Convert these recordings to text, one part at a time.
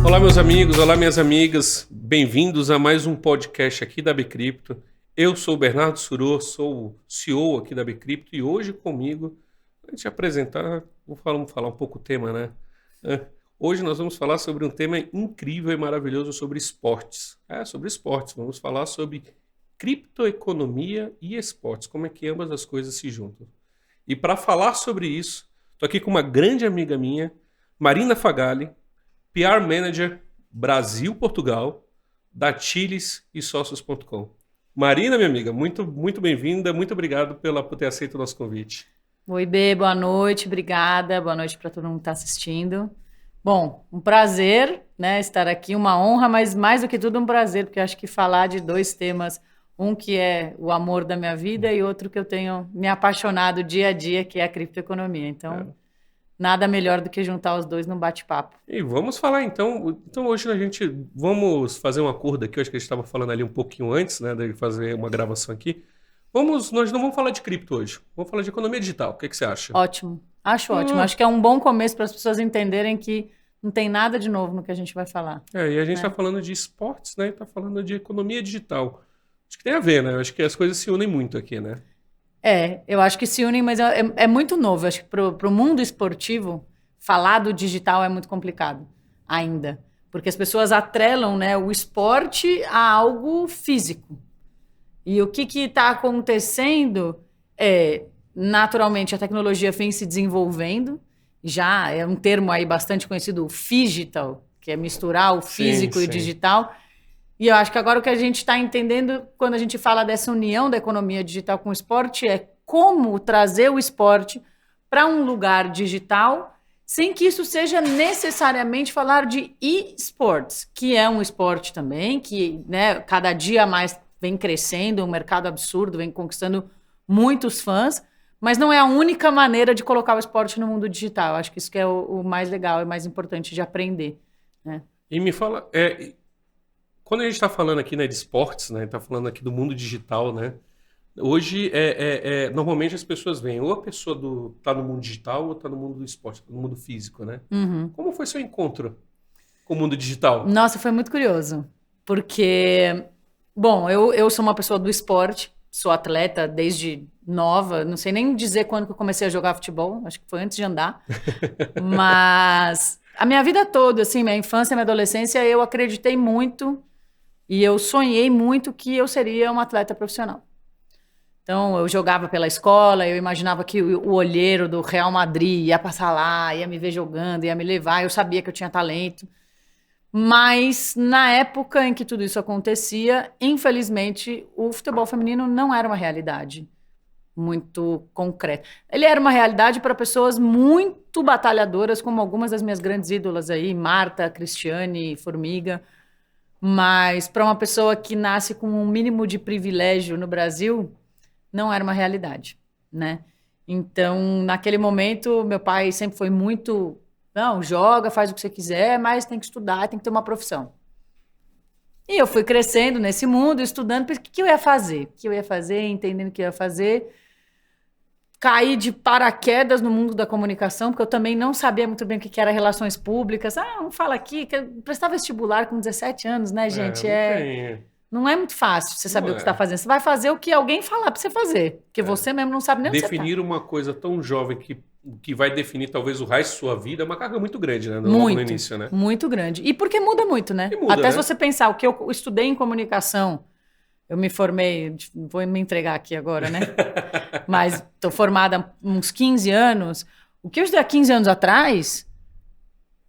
Olá, meus amigos, olá, minhas amigas, bem-vindos a mais um podcast aqui da Bcrypto. Eu sou o Bernardo Surô, sou o CEO aqui da Bcrypto e hoje comigo, a gente apresentar, vamos falar um pouco o tema, né? Hoje nós vamos falar sobre um tema incrível e maravilhoso sobre esportes. Sobre esportes, vamos falar sobre criptoeconomia e esportes, como é que ambas as coisas se juntam. E para falar sobre isso, estou aqui com uma grande amiga minha, Marina Fagali, PR Manager Brasil-Portugal, da Chiles e Sócios.com. Marina, minha amiga, muito bem-vinda, muito obrigado por ter aceito o nosso convite. Oi, Bê, boa noite, obrigada, boa noite para todo mundo que está assistindo. Bom, um prazer, né, estar aqui, uma honra, mas mais do que tudo um prazer, porque eu acho que falar de dois temas, um que é o amor da minha vida e outro que eu tenho me apaixonado dia a dia, que é a criptoeconomia. Então, nada melhor do que juntar os dois num bate-papo. E vamos falar então hoje vamos fazer um acordo aqui, eu acho que a gente estava falando ali um pouquinho antes, né, de fazer uma gravação aqui. Nós não vamos falar de cripto hoje, vamos falar de economia digital, o que você acha? Ótimo, ótimo, acho que é um bom começo para as pessoas entenderem que não tem nada de novo no que a gente vai falar. E a gente está falando de esportes, né, e está falando de economia digital. Acho que tem a ver, né, eu acho que as coisas se unem muito aqui, né? Eu acho que se unem, mas é muito novo. Eu acho que para o mundo esportivo, falar do digital é muito complicado ainda. Porque as pessoas atrelam, né, o esporte a algo físico. E o que está acontecendo naturalmente, a tecnologia vem se desenvolvendo. Já é um termo aí bastante conhecido, o phygital, que é misturar o físico e o digital. E eu acho que agora o que a gente está entendendo quando a gente fala dessa união da economia digital com o esporte é como trazer o esporte para um lugar digital sem que isso seja necessariamente falar de e-sports, que é um esporte também, que, né, cada dia mais vem crescendo, um mercado absurdo, vem conquistando muitos fãs, mas não é a única maneira de colocar o esporte no mundo digital. Eu acho que isso que é o mais legal e mais importante de aprender, né? E me fala... Quando a gente está falando aqui, né, de esportes, né, está falando aqui do mundo digital, né, hoje normalmente as pessoas veem ou a pessoa tá no mundo digital ou está no mundo do esporte, no mundo físico, né? Uhum. Como foi seu encontro com o mundo digital? Nossa, foi muito curioso, porque, bom, eu sou uma pessoa do esporte, sou atleta desde nova, não sei nem dizer quando que eu comecei a jogar futebol, acho que foi antes de andar, mas a minha vida toda, assim, minha infância e minha adolescência, eu acreditei muito. E eu sonhei muito que eu seria uma atleta profissional. Então, eu jogava pela escola, eu imaginava que o olheiro do Real Madrid ia passar lá, ia me ver jogando, ia me levar, eu sabia que eu tinha talento. Mas, na época em que tudo isso acontecia, infelizmente, o futebol feminino não era uma realidade muito concreta. Ele era uma realidade para pessoas muito batalhadoras, como algumas das minhas grandes ídolas aí, Marta, Cristiane, Formiga. Mas para uma pessoa que nasce com um mínimo de privilégio no Brasil, não era uma realidade, né? Então, naquele momento, meu pai sempre foi muito... Não, joga, faz o que você quiser, mas tem que estudar, tem que ter uma profissão. E eu fui crescendo nesse mundo, estudando, o que eu ia fazer? O que eu ia fazer, entendendo o que eu ia fazer. Caí de paraquedas no mundo da comunicação, porque eu também não sabia muito bem o que era relações públicas. Não fala aqui, que eu prestava vestibular com 17 anos, né, gente? Não é muito fácil você saber o que você está fazendo. Você vai fazer o que alguém falar para você fazer, porque você mesmo não sabe nem onde você está. Definir uma coisa tão jovem que vai definir talvez o resto da sua vida é uma carga muito grande, né? Logo no início, né? Muito grande. E porque muda muito, né? Até se você pensar, o que eu estudei em comunicação... Eu me formei, vou me entregar aqui agora, né? Mas estou formada há uns 15 anos. O que eu estudei há 15 anos atrás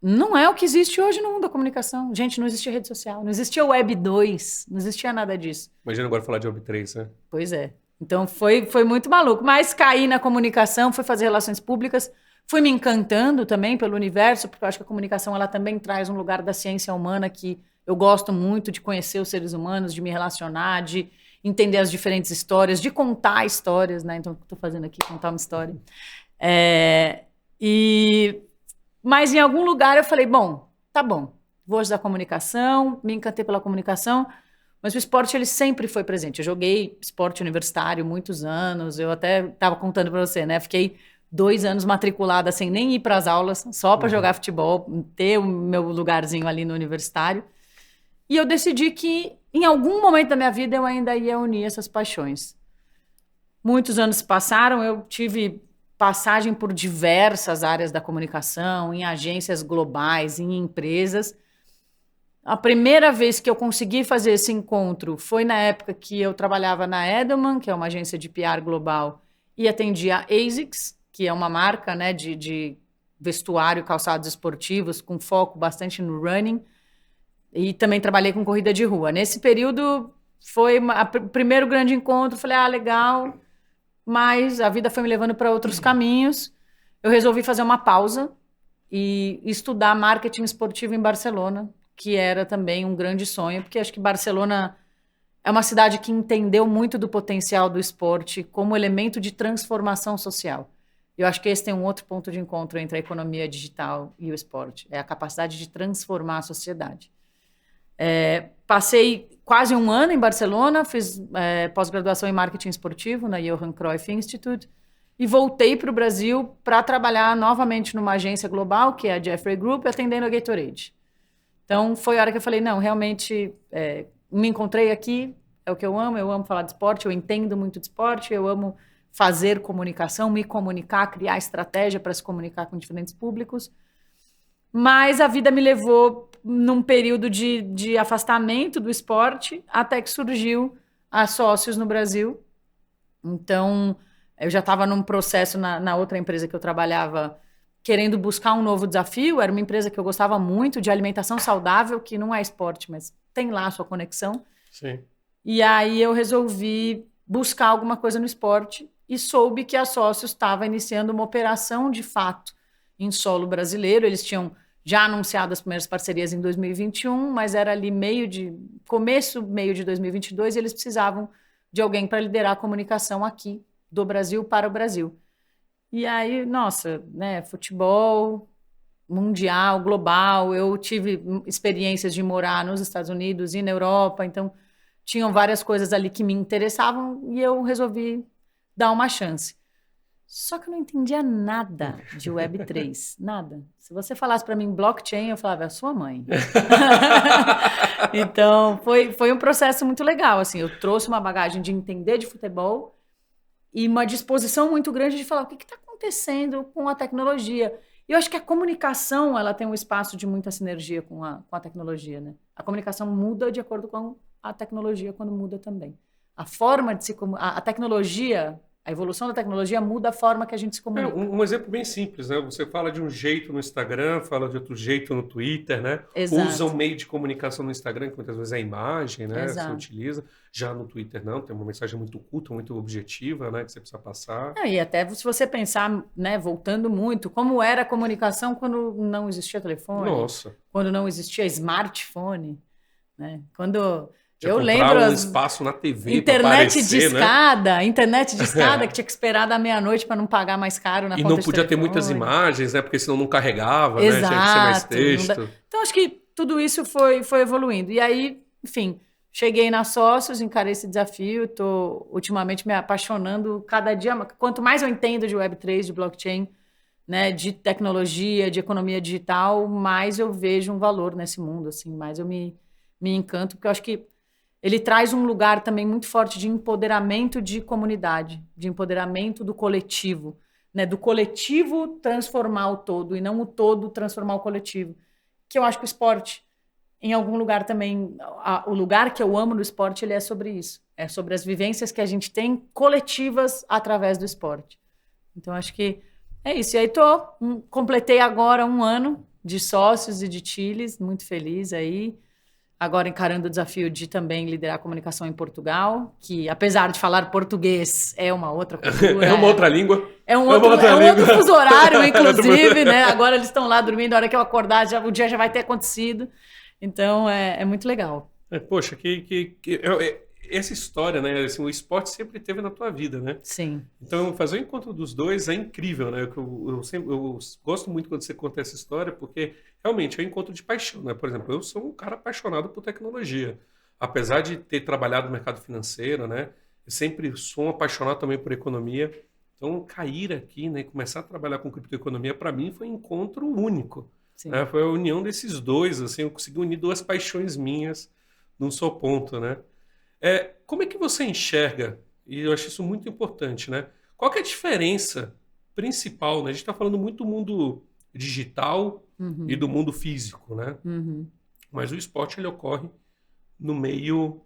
não é o que existe hoje no mundo da comunicação. Gente, não existia rede social, não existia Web 2, não existia nada disso. Imagina agora falar de Web 3, né? Pois é. Então foi muito maluco. Mas caí na comunicação, fui fazer relações públicas, fui me encantando também pelo universo, porque eu acho que a comunicação ela também traz um lugar da ciência humana que Eu gosto muito de conhecer os seres humanos, de me relacionar, de entender as diferentes histórias, de contar histórias, né? Então, o que eu estou fazendo aqui, contar uma história. Mas em algum lugar eu falei, bom, tá bom, vou estudar comunicação, me encantei pela comunicação, mas o esporte ele sempre foi presente. Eu joguei esporte universitário muitos anos, eu até estava contando para você, né? Fiquei 2 anos matriculada sem nem ir para as aulas, só para jogar futebol, ter o meu lugarzinho ali no universitário. E eu decidi que em algum momento da minha vida eu ainda ia unir essas paixões. Muitos anos passaram, eu tive passagem por diversas áreas da comunicação, em agências globais, em empresas. A primeira vez que eu consegui fazer esse encontro foi na época que eu trabalhava na Edelman, que é uma agência de PR global, e atendia a ASICS, que é uma marca, né, de vestuário e calçados esportivos, com foco bastante no running, e também trabalhei com corrida de rua. Nesse período foi o primeiro grande encontro, falei, legal, mas a vida foi me levando para outros caminhos. Eu resolvi fazer uma pausa e estudar marketing esportivo em Barcelona, que era também um grande sonho, porque acho que Barcelona é uma cidade que entendeu muito do potencial do esporte como elemento de transformação social. Eu acho que esse tem um outro ponto de encontro entre a economia digital e o esporte, é a capacidade de transformar a sociedade. Passei quase 1 ano em Barcelona, fiz pós-graduação em marketing esportivo na Johan Cruyff Institute e voltei para o Brasil para trabalhar novamente numa agência global, que é a Jeffrey Group, atendendo a Gatorade. Então, foi a hora que eu falei, não, realmente, me encontrei aqui, é o que eu amo falar de esporte, eu entendo muito de esporte, eu amo fazer comunicação, me comunicar, criar estratégia para se comunicar com diferentes públicos. Mas a vida me levou num período de afastamento do esporte, até que surgiu a Sócios no Brasil. Então, eu já estava num processo na outra empresa que eu trabalhava, querendo buscar um novo desafio. Era uma empresa que eu gostava muito, de alimentação saudável, que não é esporte, mas tem lá a sua conexão. Sim. E aí eu resolvi buscar alguma coisa no esporte e soube que a Sócios estava iniciando uma operação de fato em solo brasileiro. Eles tinham já anunciado as primeiras parcerias em 2021, mas era ali meio de 2022, e eles precisavam de alguém para liderar a comunicação aqui do Brasil para o Brasil. E aí, nossa, né, futebol mundial, global, eu tive experiências de morar nos Estados Unidos e na Europa, então tinham várias coisas ali que me interessavam e eu resolvi dar uma chance. Só que eu não entendia nada de Web3, nada. Se você falasse para mim blockchain, eu falava, é a sua mãe. Então, foi um processo muito legal, assim, eu trouxe uma bagagem de entender de futebol e uma disposição muito grande de falar o que está acontecendo com a tecnologia. E eu acho que a comunicação, ela tem um espaço de muita sinergia com a tecnologia, né? A comunicação muda de acordo com a tecnologia quando muda também. A forma de se comunicar, a tecnologia, a evolução da tecnologia muda a forma que a gente se comunica. Um exemplo bem simples, né? Você fala de um jeito no Instagram, fala de outro jeito no Twitter, né? Exato. Usa um meio de comunicação no Instagram, que muitas vezes é a imagem, né? Exato. Você utiliza. Já no Twitter não, tem uma mensagem muito culta, muito objetiva, né? Que você precisa passar. E até se você pensar, né, voltando muito, como era a comunicação quando não existia telefone. Nossa. Quando não existia smartphone, né? Quando... Tinha eu comprar lembro um espaço na TV internet aparecer, discada, né? internet discada que tinha que esperar da meia-noite para não pagar mais caro na conta de telefone. E não podia ter muitas imagens, né? Porque senão não carregava, exato, né? Tinha que ser mais texto. Então acho que tudo isso foi evoluindo. E aí, enfim, cheguei na Sócios, encarei esse desafio, estou ultimamente me apaixonando cada dia. Quanto mais eu entendo de Web3, de blockchain, né, de tecnologia, de economia digital, mais eu vejo um valor nesse mundo, assim, mais eu me encanto, porque eu acho que ele traz um lugar também muito forte de empoderamento de comunidade, de empoderamento do coletivo, né? Do coletivo transformar o todo e não o todo transformar o coletivo. Que eu acho que o esporte, em algum lugar também, o lugar que eu amo no esporte, ele é sobre isso. É sobre as vivências que a gente tem coletivas através do esporte. Então, acho que é isso. E aí completei agora 1 ano de Sócios e de Chiles, muito feliz aí. Agora encarando o desafio de também liderar a comunicação em Portugal, que apesar de falar português, é uma outra cultura. É uma outra língua. É um outro fuso horário, inclusive, né? Agora eles estão lá dormindo, a hora que eu acordar, o dia já vai ter acontecido. Então, é muito legal. Poxa, essa história, né? Assim, o esporte sempre teve na tua vida, né? Sim. Então, fazer o encontro dos dois é incrível, né? Eu gosto muito quando você conta essa história, porque realmente é um encontro de paixão, né? Por exemplo, eu sou um cara apaixonado por tecnologia. Apesar de ter trabalhado no mercado financeiro, né? Eu sempre sou um apaixonado também por economia. Então, cair aqui, né, e começar a trabalhar com criptoeconomia, para mim, foi um encontro único, né? Sim. Foi a união desses dois, assim, eu consegui unir duas paixões minhas num só ponto, né? Como é que você enxerga, e eu acho isso muito importante, né? Qual que é a diferença principal, né? A gente está falando muito do mundo digital e Uhum. do mundo físico, né? Uhum. Mas o esporte, ele ocorre no meio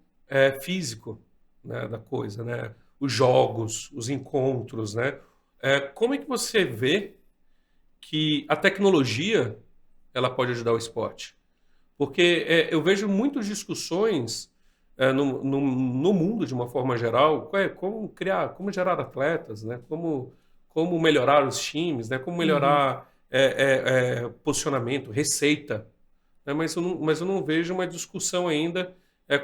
físico, né, da coisa, né? Os jogos, os encontros, né? Como é que você vê que a tecnologia ela pode ajudar o esporte? Porque eu vejo muitas discussões no mundo de uma forma geral, como criar, como gerar atletas, né? Como melhorar os times, né? Como Uhum. melhorar posicionamento, receita, né? Mas eu não vejo uma discussão ainda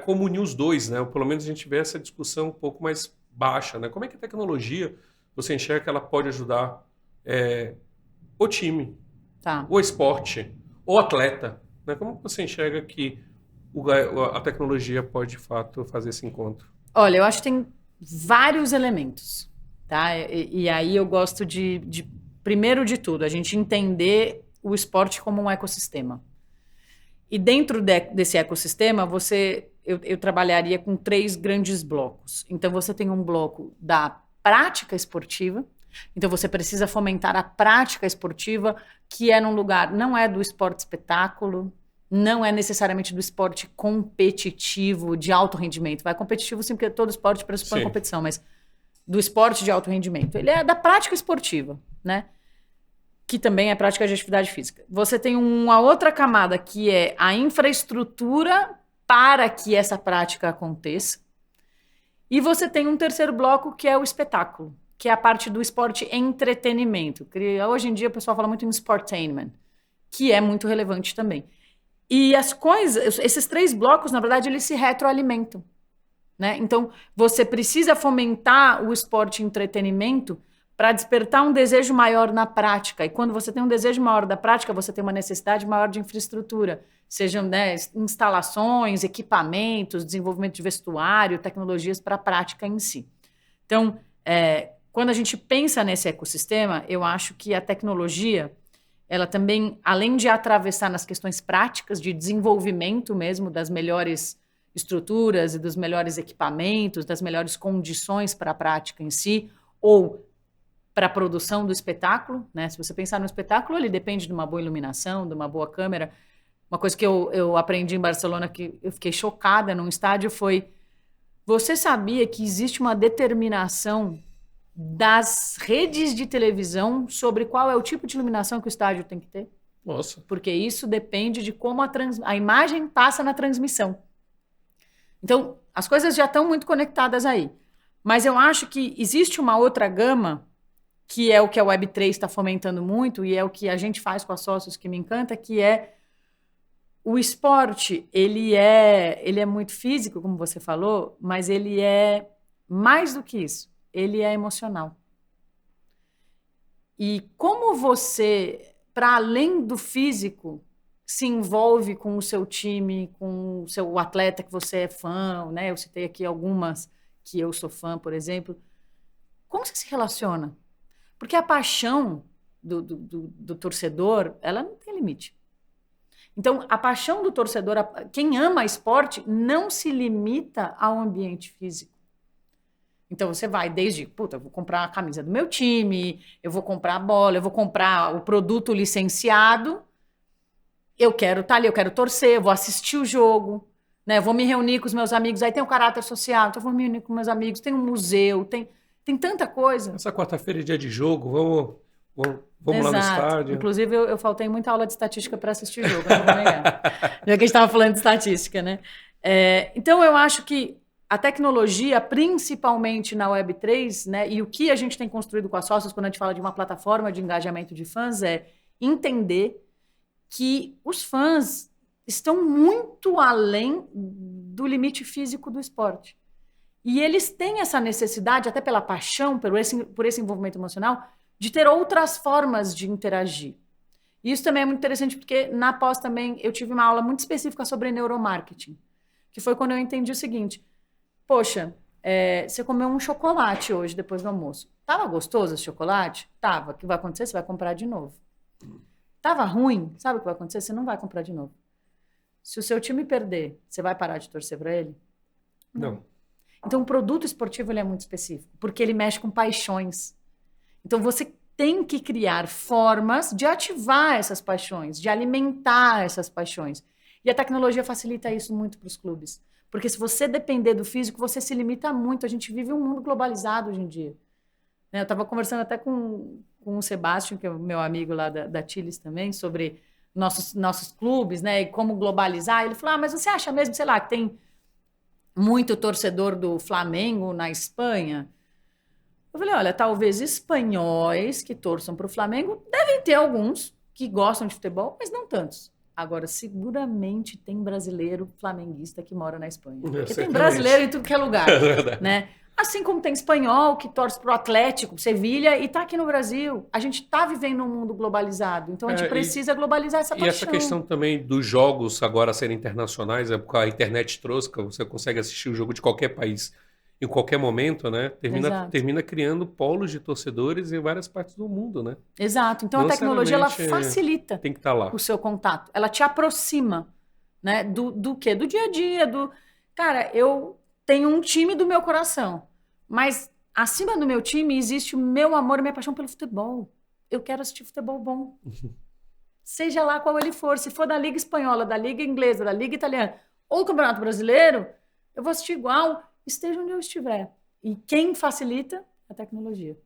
como unir os dois, né? Ou pelo menos a gente vê essa discussão um pouco mais baixa, né? Como é que a tecnologia você enxerga que ela pode ajudar o time, Tá. o esporte, o atleta, né? Como você enxerga que a tecnologia pode, de fato, fazer esse encontro? Olha, eu acho que tem vários elementos, tá? E aí eu gosto primeiro de tudo, a gente entender o esporte como um ecossistema. E dentro desse ecossistema, eu trabalharia com três grandes blocos. Então, você tem um bloco da prática esportiva. Então, você precisa fomentar a prática esportiva, que é num lugar, não é do esporte espetáculo, não é necessariamente do esporte competitivo de alto rendimento. Vai competitivo sim, porque todo esporte pressupõe Sim, competição, mas do esporte de alto rendimento. Ele é da prática esportiva, né? Que também é prática de atividade física. Você tem uma outra camada que é a infraestrutura para que essa prática aconteça. E você tem um terceiro bloco que é o espetáculo, que é a parte do esporte entretenimento. Hoje em dia o pessoal fala muito em sportainment, que é muito relevante também. E as coisas, esses três blocos, na verdade, eles se retroalimentam, né? Então, você precisa fomentar o esporte entretenimento para despertar um desejo maior na prática. E quando você tem um desejo maior da prática, você tem uma necessidade maior de infraestrutura, sejam, né, instalações, equipamentos, desenvolvimento de vestuário, tecnologias para a prática em si. Então, quando a gente pensa nesse ecossistema, eu acho que a tecnologia, ela também, além de atravessar nas questões práticas de desenvolvimento mesmo das melhores estruturas e dos melhores equipamentos, das melhores condições para a prática em si, ou para a produção do espetáculo, né? Se você pensar no espetáculo, ele depende de uma boa iluminação, de uma boa câmera. Uma coisa que eu aprendi em Barcelona, que eu fiquei chocada num estádio, foi: você sabia que existe uma determinação das redes de televisão sobre qual é o tipo de iluminação que o estádio tem que ter? nossa. Porque isso depende de como a imagem passa na transmissão. Então, as coisas já estão muito conectadas aí. Mas eu acho que existe uma outra gama, que é o que a Web3 está fomentando muito, e é o que a gente faz com a Sócios, que me encanta, que é o esporte. Ele é muito físico, como você falou, mas ele é mais do que isso. Ele é emocional. E como você, para além do físico, se envolve com o seu time, com o seu atleta que você é fã, né? Eu citei aqui algumas que eu sou fã, por exemplo. Como você se relaciona? Porque a paixão do torcedor, ela não tem limite. Então, a paixão do torcedor, quem ama esporte, não se limita ao ambiente físico. Então, você vai desde, puta, eu vou comprar a camisa do meu time, eu vou comprar a bola, eu vou comprar o produto licenciado, eu quero estar ali, eu quero torcer, eu vou assistir o jogo, né? Eu vou me reunir com os meus amigos, aí tem o caráter social, então eu vou me reunir com meus amigos, tem um museu, tem tanta coisa. Essa quarta-feira é dia de jogo, vamos lá no Exato. estádio. Inclusive, eu faltei muita aula de estatística para assistir jogo, eu não vou negar. Já que a gente estava falando de estatística, né? Então, eu acho que a tecnologia, principalmente na Web3, né, e o que a gente tem construído com as sócios quando a gente fala de uma plataforma de engajamento de fãs, é entender que os fãs, estão muito além do limite físico do esporte. E eles têm essa necessidade, até pela paixão, por esse envolvimento emocional, de ter outras formas de interagir. E isso também é muito interessante, porque na pós também eu tive uma aula muito específica sobre neuromarketing, que foi quando eu entendi o seguinte: poxa, você comeu um chocolate hoje, depois do almoço. Tava gostoso esse chocolate? Tava. O que vai acontecer? Você vai comprar de novo. Tava ruim? Sabe o que vai acontecer? Você não vai comprar de novo. Se o seu time perder, você vai parar de torcer para ele? Não. Então, o produto esportivo ele é muito específico, porque ele mexe com paixões. Então, você tem que criar formas de ativar essas paixões, de alimentar essas paixões. E a tecnologia facilita isso muito para os clubes. Porque se você depender do físico, você se limita muito. A gente vive um mundo globalizado hoje em dia. Eu estava conversando até com o Sebastião, que é o meu amigo lá da Tilis também, sobre nossos clubes, né, e como globalizar. Ele falou, mas você acha mesmo, sei lá, que tem muito torcedor do Flamengo na Espanha? Eu falei, olha, talvez espanhóis que torçam para o Flamengo devem ter alguns que gostam de futebol, mas não tantos. Agora, seguramente tem brasileiro flamenguista que mora na Espanha. Porque tem brasileiro em tudo que é lugar. É verdade. Né? Assim como tem espanhol que torce para o Atlético, Sevilha, e está aqui no Brasil. A gente está vivendo um mundo globalizado. Então, a gente precisa globalizar essa paixão. E essa questão também dos jogos agora serem internacionais, porque a internet trouxe, você consegue assistir o jogo de qualquer país em qualquer momento, né? Termina criando polos de torcedores em várias partes do mundo, né? Exato. Então, a tecnologia ela facilita tem que estar lá. O seu contato. Ela te aproxima, né? Do quê? Do dia a dia. Cara, eu tenho um time do meu coração, mas acima do meu time existe o meu amor e minha paixão pelo futebol. Eu quero assistir futebol bom. Seja lá qual ele for. Se for da Liga Espanhola, da Liga Inglesa, da Liga Italiana ou Campeonato Brasileiro, eu vou assistir igual, esteja onde eu estiver. E quem facilita? A tecnologia.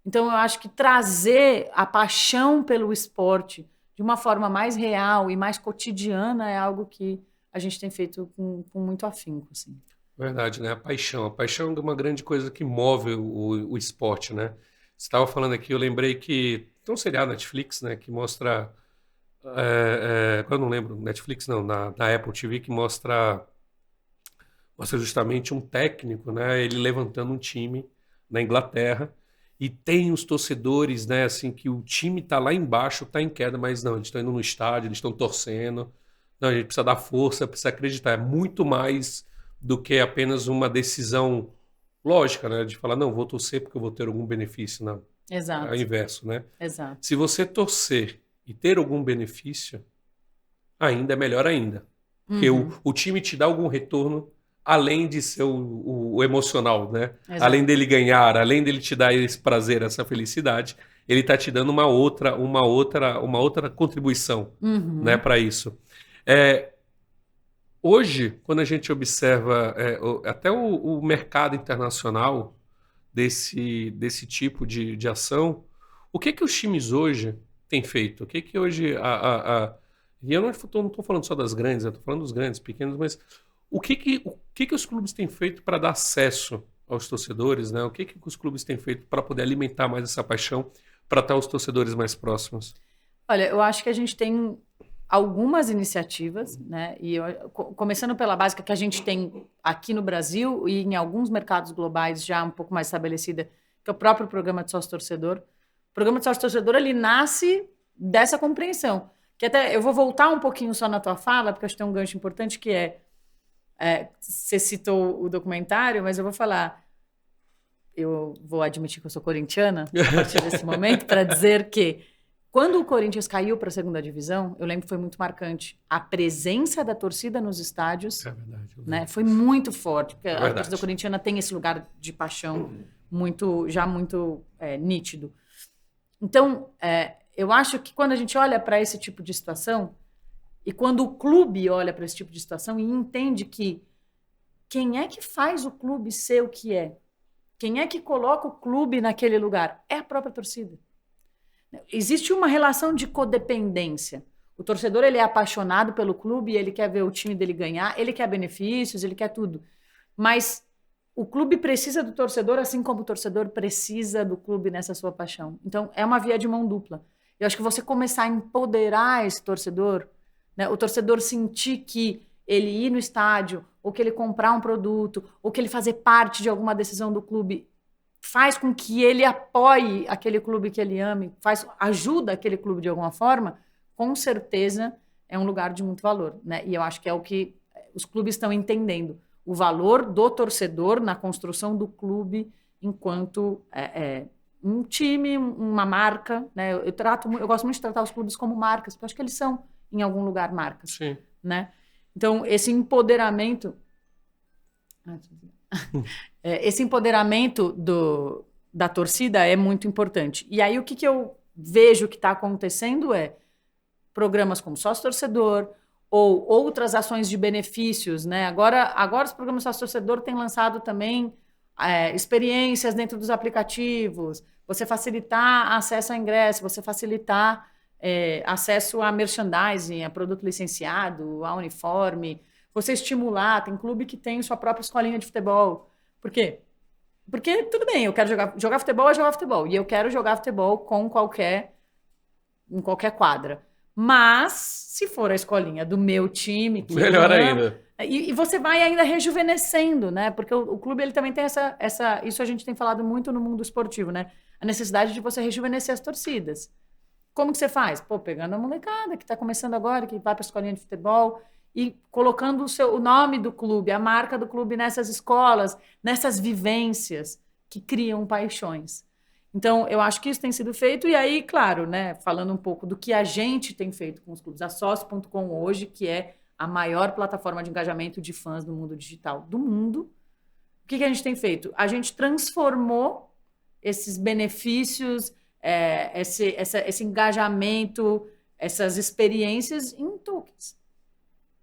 Então, eu acho que trazer a paixão pelo esporte de uma forma mais real e mais cotidiana é algo que a gente tem feito com muito afinco, assim. Verdade, né? A paixão. A paixão é uma grande coisa que move o esporte, né? Você estava falando aqui, eu lembrei que tem um seriado na Netflix, né? Que mostra... eu não lembro, Netflix não, na Apple TV, que mostra justamente um técnico, né? Ele levantando um time na Inglaterra e tem os torcedores, né? Assim, que o time tá lá embaixo, tá em queda, mas não, eles estão indo no estádio, eles estão torcendo. Não, a gente precisa dar força, precisa acreditar. É muito mais do que apenas uma decisão lógica, né? De falar, não, vou torcer porque eu vou ter algum benefício. Não. Exato. É o inverso, né? Exato. Se você torcer e ter algum benefício, ainda é melhor ainda. Porque o time te dá algum retorno além de ser o emocional, né? Exato. Além dele ganhar, além dele te dar esse prazer, essa felicidade, ele tá te dando uma outra contribuição, né, para isso. Hoje, quando a gente observa até o mercado internacional desse tipo de ação, o que os times hoje têm feito? O que hoje e eu não estou falando só das grandes, eu estou falando dos grandes, pequenos, mas o que os clubes têm feito para dar acesso aos torcedores, né? O que os clubes têm feito para poder alimentar mais essa paixão, para estar os torcedores mais próximos? Olha, eu acho que a gente tem algumas iniciativas, né? E começando pela básica que a gente tem aqui no Brasil e em alguns mercados globais já um pouco mais estabelecida, que é o próprio programa de sócio-torcedor. O programa de sócio-torcedor, ele nasce dessa compreensão. Que até eu vou voltar um pouquinho só na tua fala, porque acho que tem um gancho importante que você citou o documentário, mas eu vou falar. Eu vou admitir que eu sou corintiana a partir desse momento para dizer que quando o Corinthians caiu para a segunda divisão, eu lembro que foi muito marcante. A presença da torcida nos estádios, verdade, né, foi muito forte. Porque a torcida corintiana tem esse lugar de paixão muito nítido. Então, eu acho que quando a gente olha para esse tipo de situação, e quando o clube olha para esse tipo de situação e entende que quem é que faz o clube ser o que é? Quem é que coloca o clube naquele lugar? É a própria torcida. Existe uma relação de codependência. O torcedor ele é apaixonado pelo clube, ele quer ver o time dele ganhar, ele quer benefícios, ele quer tudo. Mas o clube precisa do torcedor, assim como o torcedor precisa do clube nessa sua paixão. Então, é uma via de mão dupla. Eu acho que você começar a empoderar esse torcedor, né? O torcedor sentir que ele ir no estádio, ou que ele comprar um produto, ou que ele fazer parte de alguma decisão do clube, faz com que ele apoie aquele clube que ele ame, ajuda aquele clube de alguma forma, com certeza é um lugar de muito valor, né? E eu acho que é o que os clubes estão entendendo, o valor do torcedor na construção do clube enquanto um time, uma marca, né? Eu gosto muito de tratar os clubes como marcas, porque eu acho que eles são, em algum lugar, marcas. Sim. Né? Então, esse empoderamento da torcida é muito importante. E aí, o que eu vejo que está acontecendo é programas como sócio-torcedor ou outras ações de benefícios, né? Agora os programas sócio-torcedor têm lançado também experiências dentro dos aplicativos, você facilitar acesso a ingresso, você facilitar acesso a merchandising, a produto licenciado, a uniforme, você estimular, tem clube que tem sua própria escolinha de futebol. Por quê? Porque, tudo bem, eu quero jogar futebol é jogar futebol, e eu quero jogar futebol em qualquer quadra. Mas, se for a escolinha do meu time... Melhor ainda. E você vai ainda rejuvenescendo, né? Porque o clube ele também tem isso a gente tem falado muito no mundo esportivo, né? A necessidade de você rejuvenescer as torcidas. Como que você faz? Pegando a molecada que está começando agora, que vai para a escolinha de futebol e colocando o nome do clube, a marca do clube nessas escolas, nessas vivências que criam paixões. Então, eu acho que isso tem sido feito. E aí, claro, né, falando um pouco do que a gente tem feito com os clubes, a Sócio.com hoje, que é a maior plataforma de engajamento de fãs no mundo digital do mundo. O que a gente tem feito? A gente transformou esses benefícios, esse engajamento, essas experiências em tokens.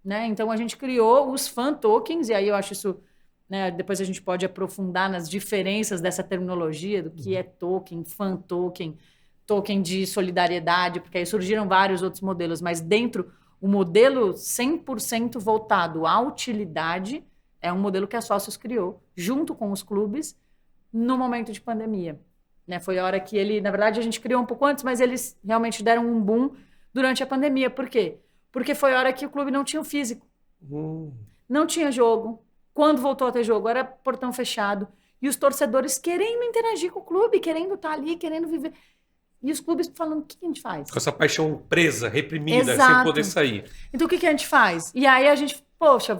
Né? Então, a gente criou os fan tokens, e aí eu acho isso... Né, depois a gente pode aprofundar nas diferenças dessa terminologia, do que é token, fan token, token de solidariedade, porque aí surgiram vários outros modelos, mas dentro, o modelo 100% voltado à utilidade é um modelo que a Sócios criou, junto com os clubes, no momento de pandemia. Né? Foi a hora que na verdade a gente criou um pouco antes, mas eles realmente deram um boom durante a pandemia. Por quê? Porque foi a hora que o clube não tinha o físico. Não tinha jogo. Quando voltou a ter jogo, era portão fechado. E os torcedores querendo interagir com o clube, querendo estar ali, querendo viver. E os clubes falando, o que a gente faz? Com essa paixão presa, reprimida, Exato. Sem poder sair. Então, o que a gente faz? E aí a gente,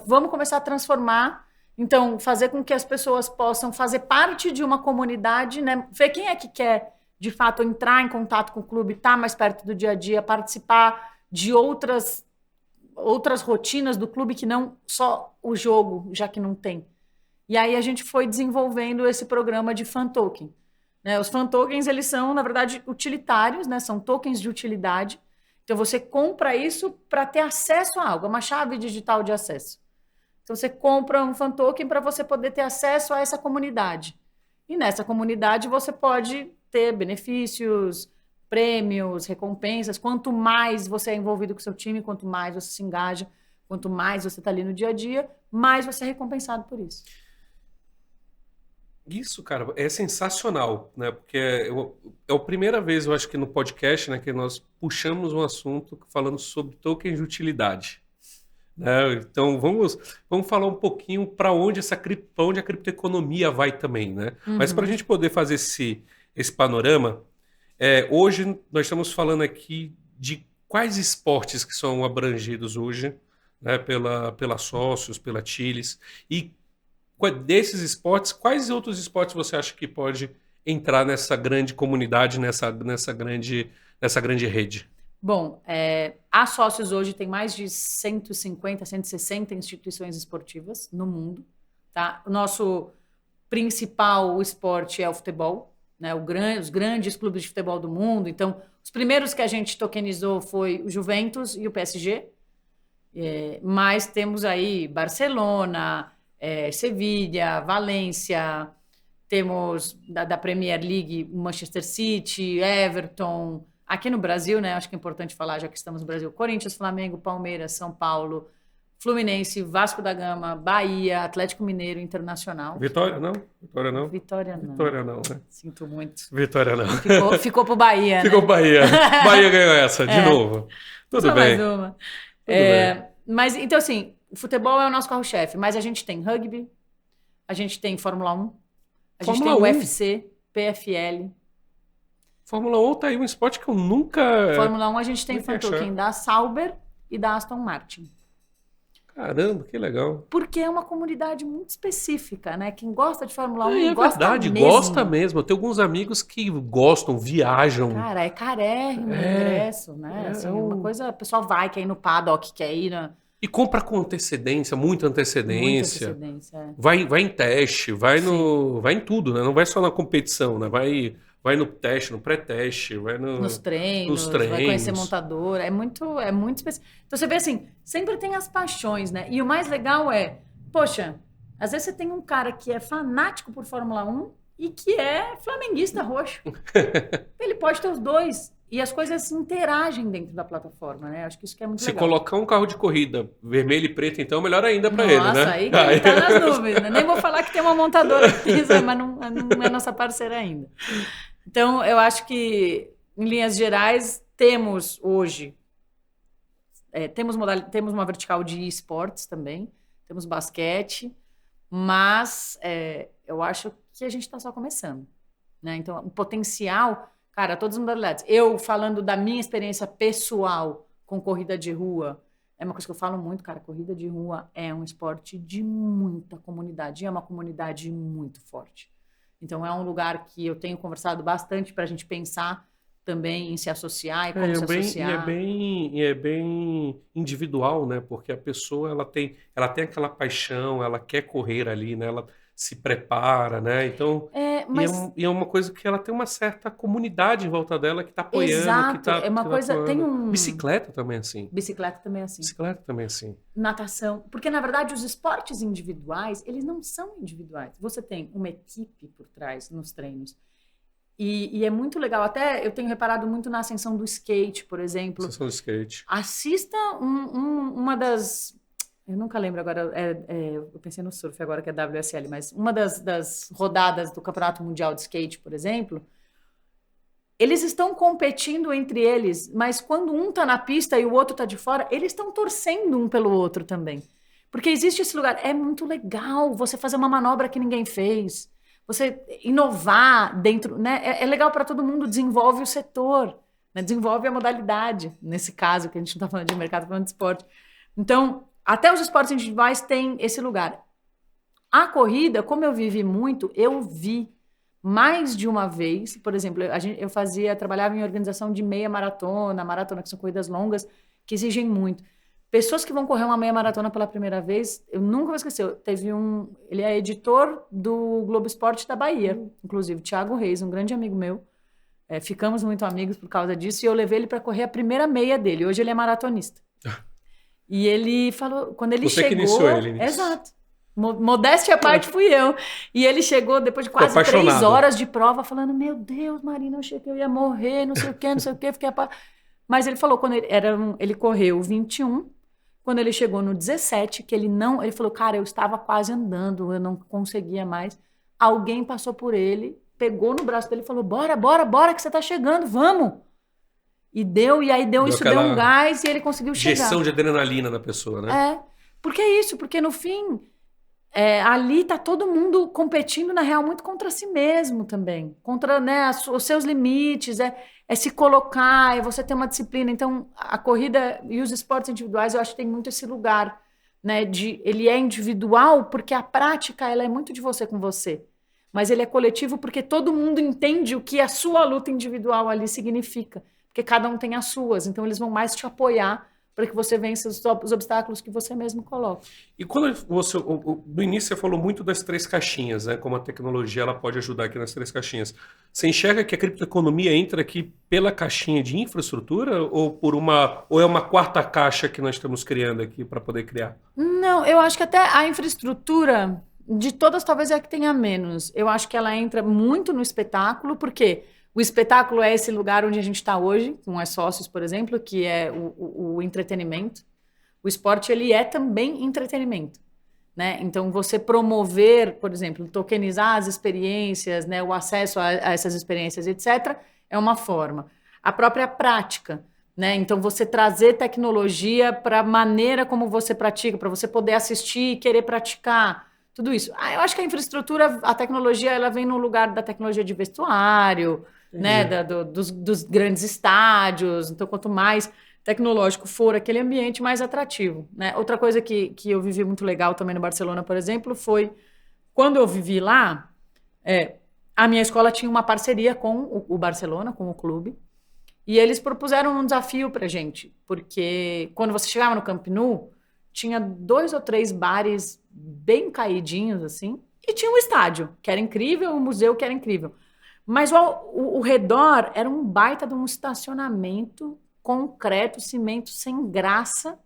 vamos começar a transformar. Então, fazer com que as pessoas possam fazer parte de uma comunidade, né? Ver quem é que quer, de fato, entrar em contato com o clube, estar mais perto do dia a dia, participar de outras rotinas do clube que não só o jogo, já que não tem. E aí a gente foi desenvolvendo esse programa de fan token. Né? Os fan tokens, eles são, na verdade, utilitários, né? São tokens de utilidade. Então, você compra isso para ter acesso a algo, uma chave digital de acesso. Então, você compra um fan token para você poder ter acesso a essa comunidade. E nessa comunidade, você pode ter benefícios, prêmios, recompensas. Quanto mais você é envolvido com o seu time, quanto mais você se engaja, quanto mais você está ali no dia a dia, mais você é recompensado por isso. Isso, cara, é sensacional, né? Porque é a primeira vez, eu acho que no podcast, né, que nós puxamos um assunto falando sobre tokens de utilidade. Né? Então, vamos falar um pouquinho para onde a criptoeconomia vai também, né? Mas para a gente poder fazer esse panorama, hoje nós estamos falando aqui de quais esportes que são abrangidos hoje, né, pela Sócios, pela Chiles, e desses esportes, quais outros esportes você acha que pode entrar nessa grande comunidade, nessa grande rede? Bom, a Sócios hoje tem mais de 150, 160 instituições esportivas no mundo. Tá? O nosso principal esporte é o futebol, né? Os grandes clubes de futebol do mundo. Então, os primeiros que a gente tokenizou foi o Juventus e o PSG. Mas temos aí Barcelona, Sevilha, Valência, temos da Premier League Manchester City, Everton. Aqui no Brasil, né, acho que é importante falar, já que estamos no Brasil, Corinthians, Flamengo, Palmeiras, São Paulo, Fluminense, Vasco da Gama, Bahia, Atlético Mineiro, Internacional. Vitória não? Vitória não, né? Sinto muito. Vitória não. Ficou pro Bahia, Ficou né? Bahia. Bahia ganhou essa, de novo. Tudo Só bem. mais uma. Mas, então, assim, o futebol é o nosso carro-chefe, mas a gente tem rugby, a gente tem Fórmula 1, a gente tem UFC, PFL. Fórmula 1 tá aí um esporte que eu nunca... Fórmula 1 a gente tem fan-token da Sauber e da Aston Martin. Caramba, que legal. Porque é uma comunidade muito específica, né? Quem gosta de Fórmula 1 É gosta verdade, mesmo. gosta mesmo. Eu tenho alguns amigos que gostam, viajam. Cara, é carérrimo o ingresso, né? Assim, uma coisa, o pessoal vai, quer ir no paddock, quer ir na... E compra com antecedência, muita antecedência. Muita antecedência, Vai em teste, vai em tudo, né? Não vai só na competição, né? Vai no teste, no pré-teste, vai nos treinos, vai conhecer montadora. É muito específico. Então você vê assim, sempre tem as paixões, né? E o mais legal é, poxa, às vezes você tem um cara que é fanático por Fórmula 1 e que é flamenguista roxo. Ele pode ter os dois. E as coisas interagem dentro da plataforma, né? Acho que isso que é muito legal. Se colocar um carro de corrida vermelho e preto, então, melhor ainda para ele, né? Nossa, aí que ele tá nas nuvens, né? Nem vou falar que tem uma montadora que tem, mas não é nossa parceira ainda. Então, eu acho que, em linhas gerais, temos hoje... temos uma vertical de esportes também, temos basquete, mas eu acho que a gente está só começando, né? Então, o potencial... Cara, todas as modalidades. Eu, falando da minha experiência pessoal com corrida de rua, é uma coisa que eu falo muito, cara, corrida de rua é um esporte de muita comunidade, é uma comunidade muito forte. Então, é um lugar que eu tenho conversado bastante para a gente pensar também em se associar e como se associar. E é bem individual, né? Porque a pessoa, ela tem aquela paixão, ela quer correr ali, né? Ela se prepara, né? Então, e é uma coisa que ela tem uma certa comunidade em volta dela que está apoiando, exato, que tá, é uma coisa, tem bicicleta também é assim. Bicicleta também é assim. Bicicleta também é assim. Natação, porque na verdade os esportes individuais, eles não são individuais. Você tem uma equipe por trás nos treinos. E é muito legal, até eu tenho reparado muito na ascensão do skate, por exemplo. Ascensão do skate. Assista uma das... Eu nunca lembro agora, eu pensei no surf agora, que é WSL, mas uma das rodadas do Campeonato Mundial de Skate, por exemplo, eles estão competindo entre eles, mas quando um tá na pista e o outro tá de fora, eles estão torcendo um pelo outro também. Porque existe esse lugar, é muito legal você fazer uma manobra que ninguém fez, você inovar dentro, né? É legal para todo mundo, desenvolve o setor, né? Desenvolve a modalidade, nesse caso, que a gente não tá falando de mercado, tá falando de esporte. Então, até os esportes individuais têm esse lugar. A corrida, como eu vivi muito, eu vi mais de uma vez, por exemplo, trabalhava em organização de meia maratona, que são corridas longas, que exigem muito. Pessoas que vão correr uma meia maratona pela primeira vez, eu nunca vou esquecer, ele é editor do Globo Esporte da Bahia, inclusive, Thiago Reis, um grande amigo meu, ficamos muito amigos por causa disso, e eu levei ele para correr a primeira meia dele, hoje ele é maratonista. E ele falou, quando ele chegou... Você que iniciou ele nisso. Exato. Modéstia à parte fui eu. E ele chegou depois de quase 3 horas de prova, falando, meu Deus, Marina, eu achei que eu ia morrer, não sei o quê, fiquei... Mas ele falou, quando ele correu 21, quando ele chegou no 17, ele falou, cara, eu estava quase andando, eu não conseguia mais. Alguém passou por ele, pegou no braço dele e falou, bora, que você tá chegando, vamos! E aí deu um gás e ele conseguiu chegar. Injeção de adrenalina na pessoa, né? Porque é isso, porque no fim, ali tá todo mundo competindo, na real, muito contra si mesmo também. Contra, né, os seus limites, é se colocar, é você ter uma disciplina. Então, a corrida e os esportes individuais, eu acho que tem muito esse lugar, né? Ele é individual porque a prática, ela é muito de você com você. Mas ele é coletivo porque todo mundo entende o que a sua luta individual ali significa. Porque cada um tem as suas, então eles vão mais te apoiar para que você vença os obstáculos que você mesmo coloca. E quando no início você falou muito das 3 caixinhas, né? Como a tecnologia ela pode ajudar aqui nas 3 caixinhas. Você enxerga que a criptoeconomia entra aqui pela caixinha de infraestrutura ou é uma 4ª caixa que nós estamos criando aqui para poder criar? Não, eu acho que até a infraestrutura de todas talvez é a que tenha menos. Eu acho que ela entra muito no espetáculo, porque o espetáculo é esse lugar onde a gente está hoje, com as sócios, por exemplo, que é o entretenimento. O esporte, ele é também entretenimento, né? Então, você promover, por exemplo, tokenizar as experiências, né, o acesso a essas experiências, etc., é uma forma. A própria prática, né? Então, você trazer tecnologia para a maneira como você pratica, para você poder assistir e querer praticar, tudo isso. Eu acho que a infraestrutura, a tecnologia, ela vem no lugar da tecnologia de vestuário, né? Dos grandes estádios. Então, quanto mais tecnológico for aquele ambiente, mais atrativo, né? Outra coisa que eu vivi muito legal também no Barcelona, por exemplo, foi quando eu vivi lá, a minha escola tinha uma parceria com o Barcelona, com o clube, e eles propuseram um desafio pra gente, porque quando você chegava no Camp Nou, tinha 2 ou 3 bares bem caidinhos, assim, e tinha um estádio, que era incrível, um museu que era incrível. Mas o redor era um baita de um estacionamento, concreto, cimento, sem graça.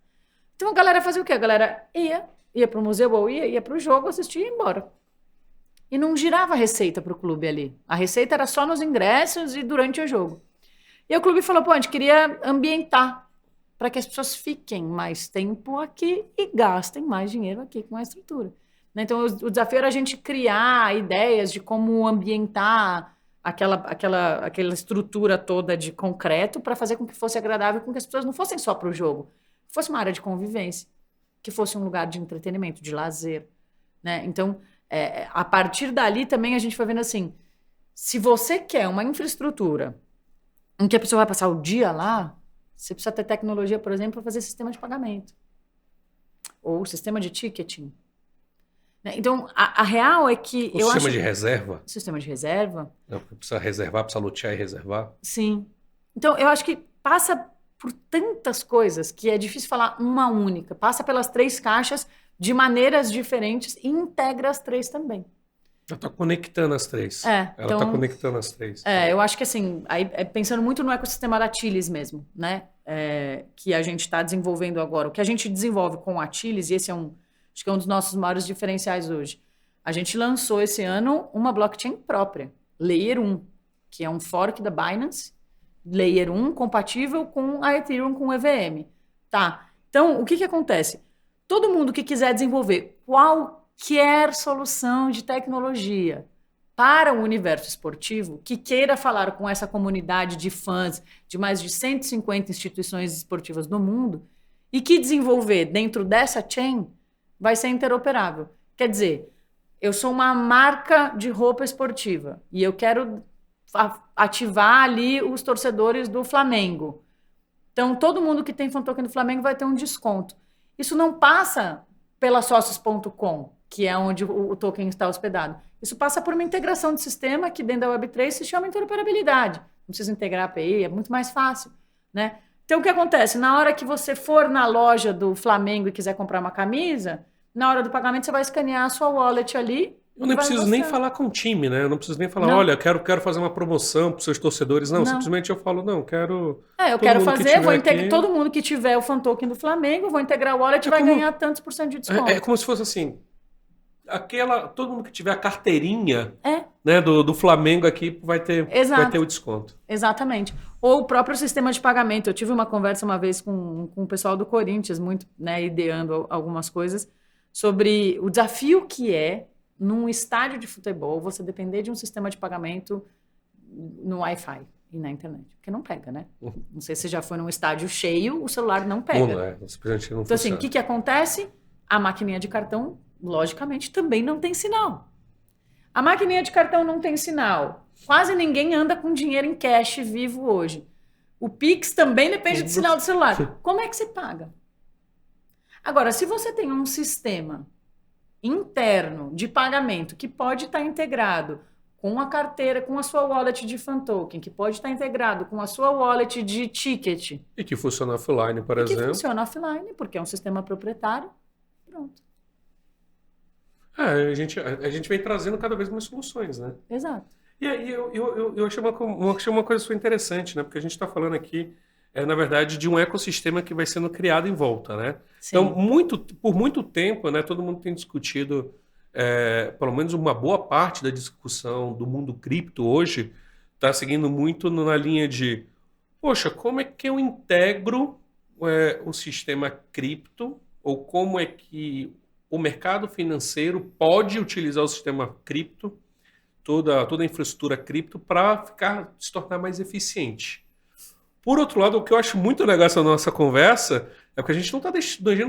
Então a galera fazia o quê? A galera ia para o museu ou ia para o jogo, assistia e ia embora. E não girava receita para o clube ali. A receita era só nos ingressos e durante o jogo. E o clube falou, pô, a gente queria ambientar para que as pessoas fiquem mais tempo aqui e gastem mais dinheiro aqui com a estrutura. Então, o desafio era a gente criar ideias de como ambientar aquela estrutura toda de concreto para fazer com que fosse agradável, com que as pessoas não fossem só para o jogo, que fosse uma área de convivência, que fosse um lugar de entretenimento, de lazer, né? Então, a partir dali também a gente foi vendo assim, se você quer uma infraestrutura em que a pessoa vai passar o dia lá, você precisa ter tecnologia, por exemplo, para fazer sistema de pagamento. Ou sistema de ticketing. Então, a real é que... O sistema de reserva? Sistema de reserva. Não, precisa reservar, precisa lotear e reservar. Sim. Então, eu acho que passa por tantas coisas que é difícil falar uma única. Passa pelas 3 caixas de maneiras diferentes e integra as 3 também. Ela está conectando as 3. Ela está conectando as 3. Eu acho que assim, aí, pensando muito no ecossistema da Tilis mesmo, né? Que a gente está desenvolvendo agora. O que a gente desenvolve com a Tilis, e esse acho que é um dos nossos maiores diferenciais hoje. A gente lançou esse ano uma blockchain própria, Layer 1, que é um fork da Binance, Layer 1 compatível com a Ethereum, com o EVM. Tá? Então, o que acontece? Todo mundo que quiser desenvolver qualquer solução de tecnologia para o universo esportivo, que queira falar com essa comunidade de fãs de mais de 150 instituições esportivas do mundo e que desenvolver dentro dessa chain, vai ser interoperável. Quer dizer, eu sou uma marca de roupa esportiva e eu quero ativar ali os torcedores do Flamengo. Então, todo mundo que tem fan token do Flamengo vai ter um desconto. Isso não passa pela Sócios.com, que é onde o token está hospedado. Isso passa por uma integração de sistema que dentro da Web3 se chama interoperabilidade. Não precisa integrar a API, é muito mais fácil, né? Então, o que acontece? Na hora que você for na loja do Flamengo e quiser comprar uma camisa, na hora do pagamento você vai escanear a sua wallet ali. Eu não preciso nem falar com o time, né? Eu não preciso nem falar, olha, quero fazer uma promoção para os seus torcedores. Não, simplesmente eu falo, não, quero... eu quero fazer, vou integrar todo mundo que tiver o fan token do Flamengo, vou integrar o wallet e vai ganhar tantos % de desconto. É como se fosse assim, todo mundo que tiver a carteirinha né, do Flamengo aqui vai ter o desconto. Exatamente. Ou o próprio sistema de pagamento. Eu tive uma conversa uma vez com o pessoal do Corinthians, muito, né, ideando algumas coisas, sobre o desafio que é, num estádio de futebol, você depender de um sistema de pagamento no Wi-Fi e na internet. Porque não pega, né? Não sei se já foi num estádio cheio, o celular não pega. Não então, assim, o que acontece? A maquininha de cartão, logicamente, também não tem sinal. A maquininha de cartão não tem sinal. Quase ninguém anda com dinheiro em cash vivo hoje. O Pix também depende do sinal do celular. Como é que você paga? Agora, se você tem um sistema interno de pagamento que pode estar integrado com a carteira, com a sua wallet de fan token, que pode estar integrado com a sua wallet de ticket. E que funciona offline, por exemplo. Que funciona offline, porque é um sistema proprietário. Pronto. A gente vem trazendo cada vez mais soluções, né? Exato. E aí eu achei uma coisa super interessante, né? Porque a gente está falando aqui, na verdade, de um ecossistema que vai sendo criado em volta, né? Sim. Então, por muito tempo, né, todo mundo tem discutido, pelo menos uma boa parte da discussão do mundo cripto hoje está seguindo muito na linha de, poxa, como é que eu integro o sistema cripto, ou como é que o mercado financeiro pode utilizar o sistema cripto, toda a infraestrutura cripto, para se tornar mais eficiente. Por outro lado, o que eu acho muito legal essa nossa conversa é que a gente não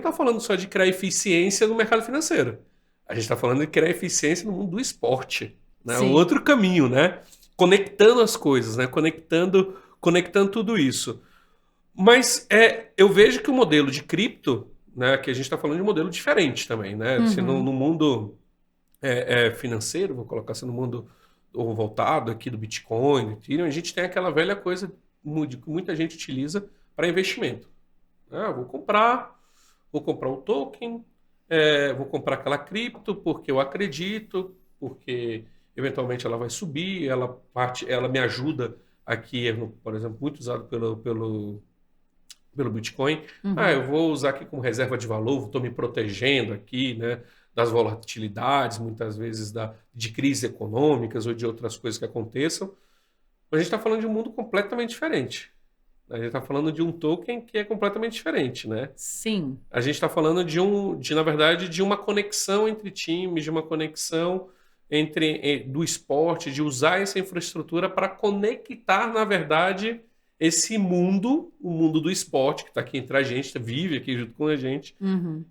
tá falando só de criar eficiência no mercado financeiro. A gente está falando de criar eficiência no mundo do esporte, né? O Sim. outro caminho, né? Conectando as coisas, né? Conectando tudo isso. Mas eu vejo que o modelo de cripto, né? Que a gente está falando de um modelo diferente também, né? Se no mundo financeiro, vou colocar assim no mundo voltado aqui do Bitcoin, do Ethereum, a gente tem aquela velha coisa que muita gente utiliza para investimento. Vou comprar o token, vou comprar aquela cripto porque eu acredito, porque eventualmente ela vai subir, ela me ajuda aqui, por exemplo, muito usado pelo Bitcoin. Eu vou usar aqui como reserva de valor, estou me protegendo aqui, né, das volatilidades, muitas vezes de crises econômicas ou de outras coisas que aconteçam. Mas a gente está falando de um mundo completamente diferente. A gente está falando de um token que é completamente diferente, né? Sim. A gente está falando na verdade, de uma conexão entre times, de uma conexão do esporte, de usar essa infraestrutura para conectar, na verdade, esse mundo, o mundo do esporte, que está aqui entre a gente, vive aqui junto com a gente,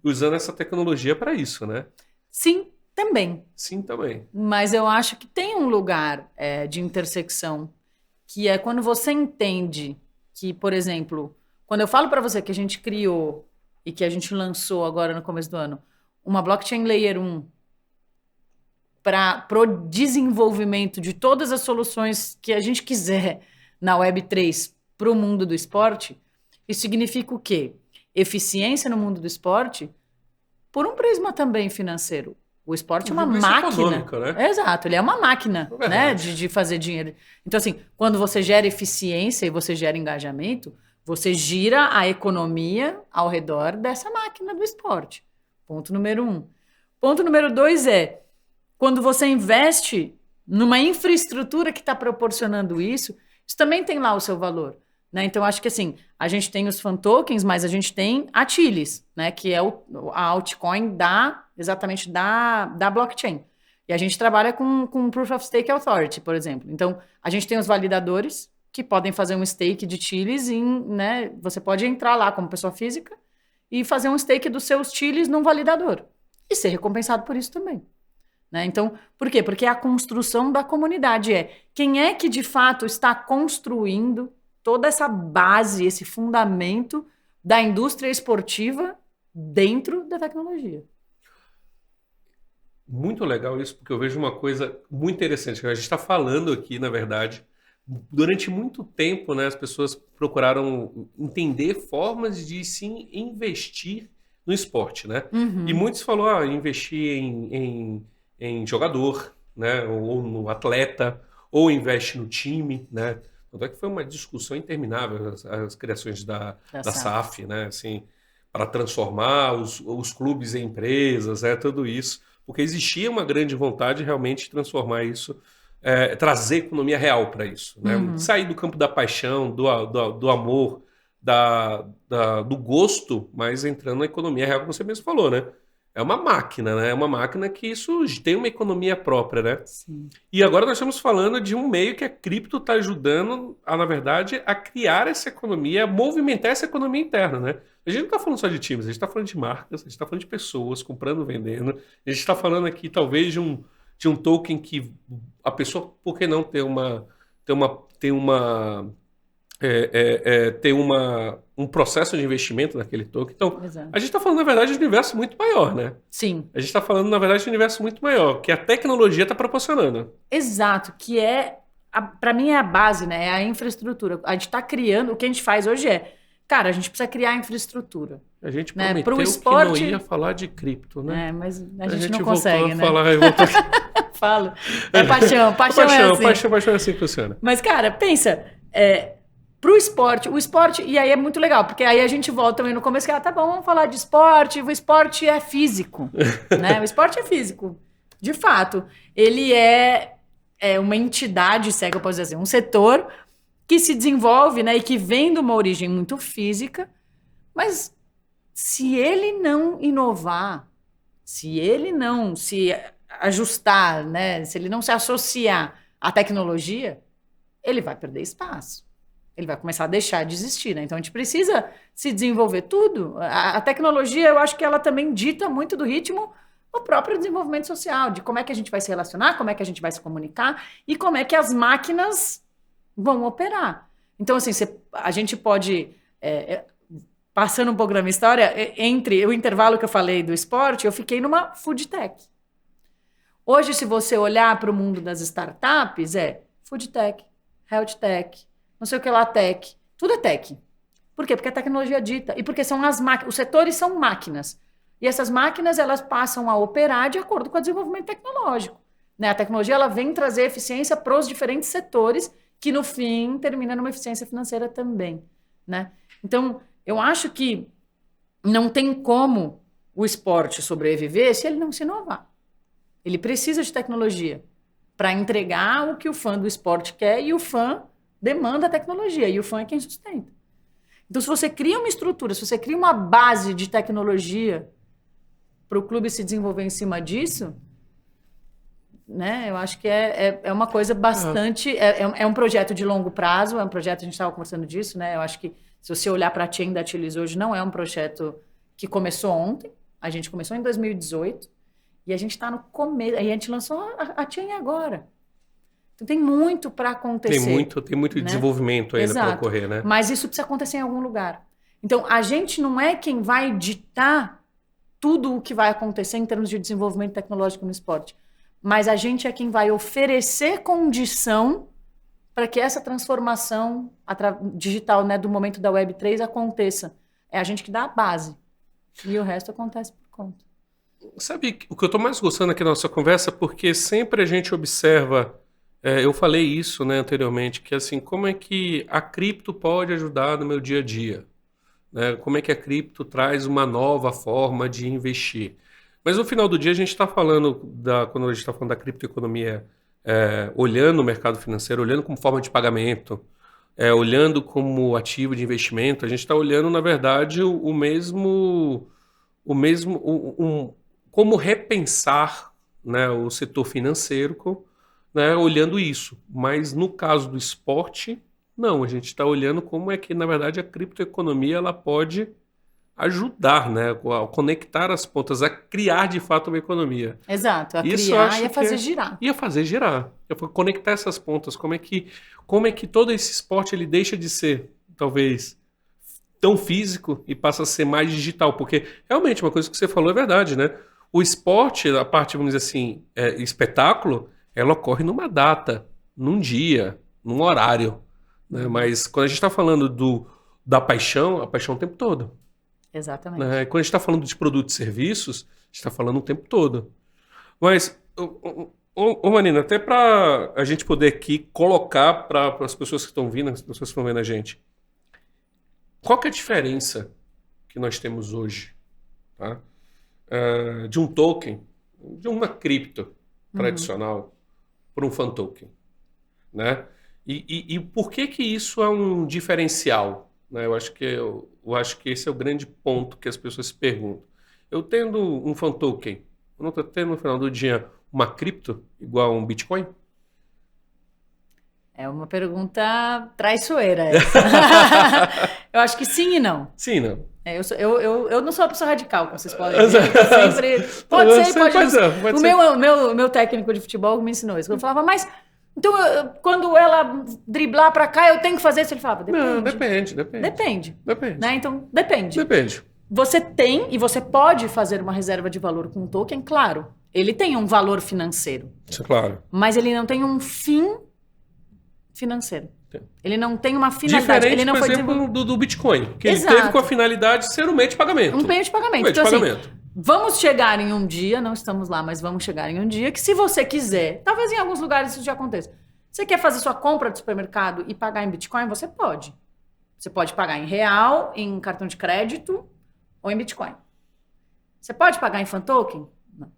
usando essa tecnologia para isso, né? Sim, também. Sim, também. Mas eu acho que tem um lugar de intersecção, que é quando você entende que, por exemplo, quando eu falo para você que a gente criou e que a gente lançou agora no começo do ano uma blockchain layer 1 para o desenvolvimento de todas as soluções que a gente quiser na Web3 para o mundo do esporte, isso significa o quê? Eficiência no mundo do esporte por um prisma também financeiro. O esporte é uma máquina. Né? Exato, ele é uma máquina, né, de fazer dinheiro. Então, assim, quando você gera eficiência e você gera engajamento, você gira a economia ao redor dessa máquina do esporte. Ponto número 1. Ponto número 2 quando você investe numa infraestrutura que está proporcionando isso também tem lá o seu valor. Né? Então, acho que assim, a gente tem os fan tokens, mas a gente tem a Chilis, né? Que é a altcoin exatamente da blockchain. E a gente trabalha com Proof of Stake Authority, por exemplo. Então, a gente tem os validadores que podem fazer um stake de Chilis, né? Você pode entrar lá como pessoa física e fazer um stake dos seus Chilis num validador. E ser recompensado por isso também. Né? Então, por quê? Porque a construção da comunidade quem é que de fato está construindo toda essa base, esse fundamento da indústria esportiva dentro da tecnologia. Muito legal isso, porque eu vejo uma coisa muito interessante. A gente está falando aqui, na verdade, durante muito tempo, né, as pessoas procuraram entender formas de se investir no esporte, né? E muitos falaram, investir em jogador, né, ou no atleta, ou investe no time, né? Tanto é que foi uma discussão interminável as criações da SAF, né? Assim, para transformar os clubes em empresas, tudo isso, porque existia uma grande vontade realmente de transformar isso, trazer economia real para isso, né? Sair do campo da paixão, do amor, do gosto, mas entrando na economia real, como você mesmo falou, né? É uma máquina, né? É uma máquina que isso tem uma economia própria, né? Sim. E agora nós estamos falando de um meio que a cripto está ajudando, na verdade, a criar essa economia, a movimentar essa economia interna, né? A gente não está falando só de times, a gente está falando de marcas, a gente está falando de pessoas comprando, vendendo. A gente está falando aqui, talvez, de um token que a pessoa, por que não ter um processo de investimento naquele token. Então, Exato. A gente está falando, na verdade, de um universo muito maior, né? Sim. A gente está falando, na verdade, de um universo muito maior, que a tecnologia está proporcionando. Exato, que para mim é a base, né? É a infraestrutura. A gente está criando, o que a gente faz hoje cara, a gente precisa criar a infraestrutura. A gente né? prometeu Pro esporte, que não ia falar de cripto, né? Mas a gente não consegue, né? Voltou... Falo. É paixão Paixão é assim que funciona. Mas, cara, pensa... Pro esporte, o esporte, e aí é muito legal, porque aí a gente volta também no começo, que tá bom, vamos falar de esporte, o esporte é físico, né? O esporte é físico, de fato. Ele é uma entidade, se é que eu posso dizer assim, um setor que se desenvolve, né, e que vem de uma origem muito física, mas se ele não inovar, se ele não se ajustar, né, se ele não se associar à tecnologia, ele vai perder espaço. ele vai começar a deixar de existir, né? Então a gente precisa se desenvolver tudo. A tecnologia, eu acho que ela também dita muito do ritmo do próprio desenvolvimento social, de como é que a gente vai se relacionar, como é que a gente vai se comunicar e como é que as máquinas vão operar. Então, assim, a gente pode, passando um pouco da minha história, entre o intervalo que eu falei do esporte, eu fiquei numa food tech. Hoje, se você olhar para o mundo das startups, food tech, health tech, não sei o que lá, tech. Tudo é tech. Por quê? Porque a tecnologia dita. E porque são as máquinas. Os setores são máquinas. E essas máquinas, elas passam a operar de acordo com o desenvolvimento tecnológico. Né? A tecnologia, ela vem trazer eficiência para os diferentes setores, que no fim termina numa eficiência financeira também. Né? Então, eu acho que não tem como o esporte sobreviver se ele não se inovar. Ele precisa de tecnologia para entregar o que o fã do esporte quer e o fã demanda a tecnologia e o fã é quem sustenta. Então, se você cria uma estrutura, se você cria uma base de tecnologia para o clube se desenvolver em cima disso, né, eu acho que é uma coisa bastante... É um projeto de longo prazo, é um projeto, a gente estava conversando disso, né? Eu acho que se você olhar para a Chain da Chiliz hoje, não é um projeto que começou ontem, a gente começou em 2018 e a gente está no começo, a gente lançou a Chain agora. Então tem muito para acontecer. Tem muito né? Desenvolvimento ainda para ocorrer, né? Mas isso precisa acontecer em algum lugar. Então, a gente não é quem vai ditar tudo o que vai acontecer em termos de desenvolvimento tecnológico no esporte. Mas a gente é quem vai oferecer condição para que essa transformação digital, né, do momento da Web3 aconteça. É a gente que dá a base. E o resto acontece por conta. Sabe o que eu estou mais gostando aqui na nossa conversa? Porque sempre a gente observa, eu falei isso, né, anteriormente, que assim, como é que a cripto pode ajudar no meu dia a dia? Né? Como é que a cripto traz uma nova forma de investir? Mas no final do dia a gente está falando, quando a gente está falando da criptoeconomia, olhando o mercado financeiro, olhando como forma de pagamento, olhando como ativo de investimento, a gente está olhando, na verdade, como repensar, né, o setor financeiro, né, olhando isso. Mas no caso do esporte, não, a gente está olhando como é que, na verdade, a criptoeconomia ela pode ajudar, né, a conectar as pontas, a criar de fato uma economia. Exato, Isso criar e a fazer girar. Ia fazer girar. Conectar essas pontas, como é que todo esse esporte ele deixa de ser, talvez, tão físico e passa a ser mais digital, porque realmente uma coisa que você falou é verdade, né? O esporte, a parte, vamos dizer assim, espetáculo, ela ocorre numa data, num dia, num horário, né? Mas quando a gente está falando da paixão, a paixão o tempo todo. Exatamente. Né? Quando a gente está falando de produtos e serviços, a gente está falando o tempo todo. Mas, Marina, até para a gente poder aqui colocar para as pessoas que estão vindo, as pessoas que estão vendo a gente, qual que é a diferença que nós temos hoje, tá? De um token, de uma cripto tradicional, para um fan token, né? E por que isso é um diferencial? Né? Eu acho que esse é o grande ponto que as pessoas se perguntam. Eu tendo um fan token, eu não estou tendo no final do dia uma cripto igual a um Bitcoin? É uma pergunta traiçoeira essa. Eu acho que sim e não. Sim e não. Eu não sou uma pessoa radical, como vocês podem ver. Sempre pode ser, pode não. O meu técnico de futebol me ensinou isso. Eu falava, mas então quando ela driblar pra cá, eu tenho que fazer isso? Ele falava, depende. Não, depende. Né? Então, depende. Depende. Você tem e você pode fazer uma reserva de valor com um token, claro. Ele tem um valor financeiro. Isso é claro. Mas ele não tem um fim financeiro. Ele não tem uma finalidade. Diferente, ele não por foi exemplo, do Bitcoin, que Exato. ele teve com a finalidade de ser um meio de pagamento. Um meio de pagamento. Então, assim, vamos chegar em um dia, não estamos lá, mas vamos chegar em um dia que se você quiser, talvez em alguns lugares isso já aconteça, você quer fazer sua compra do supermercado e pagar em Bitcoin, você pode. Você pode pagar em real, em cartão de crédito ou em Bitcoin. Você pode pagar em fan token? Não.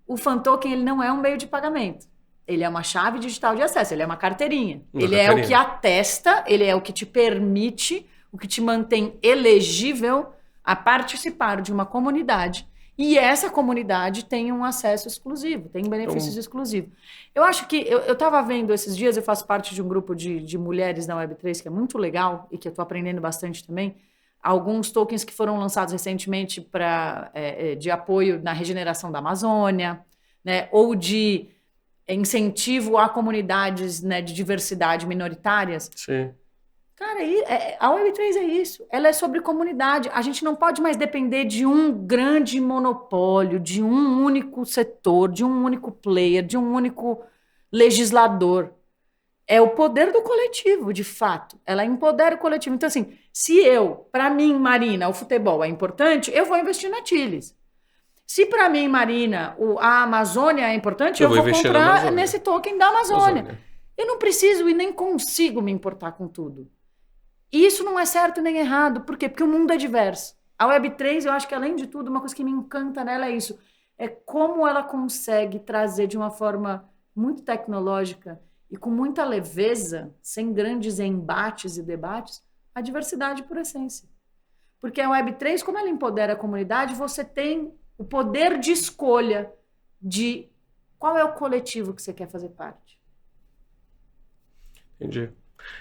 O fan token ele não é um meio de pagamento. Ele é uma chave digital de acesso, ele é uma carteirinha. É o que atesta, ele é o que te permite, o que te mantém elegível a participar de uma comunidade E essa comunidade tem um acesso exclusivo, tem benefícios exclusivos. Eu acho que, eu estava vendo esses dias, eu faço parte de um grupo de mulheres na Web3, que é muito legal e que eu estou aprendendo bastante também. Alguns tokens que foram lançados recentemente de apoio na regeneração da Amazônia, né, ou de incentivo a comunidades, né, de diversidade minoritárias. Sim. Cara, a Web3 é isso. Ela é sobre comunidade. A gente não pode mais depender de um grande monopólio, de um único setor, de um único player, de um único legislador. É o poder do coletivo, de fato. Ela empodera o coletivo. Então, assim, se para mim, Marina, o futebol é importante, eu vou investir na Tiles. Se para mim, Marina, a Amazônia é importante, eu vou comprar nesse token da Amazônia. Eu não preciso e nem consigo me importar com tudo. E isso não é certo nem errado. Por quê? Porque o mundo é diverso. A Web3, eu acho que, além de tudo, uma coisa que me encanta nela é isso. É como ela consegue trazer de uma forma muito tecnológica e com muita leveza, sem grandes embates e debates, a diversidade por essência. Porque a Web3, como ela empodera a comunidade, você tem o poder de escolha de qual é o coletivo que você quer fazer parte. Entendi.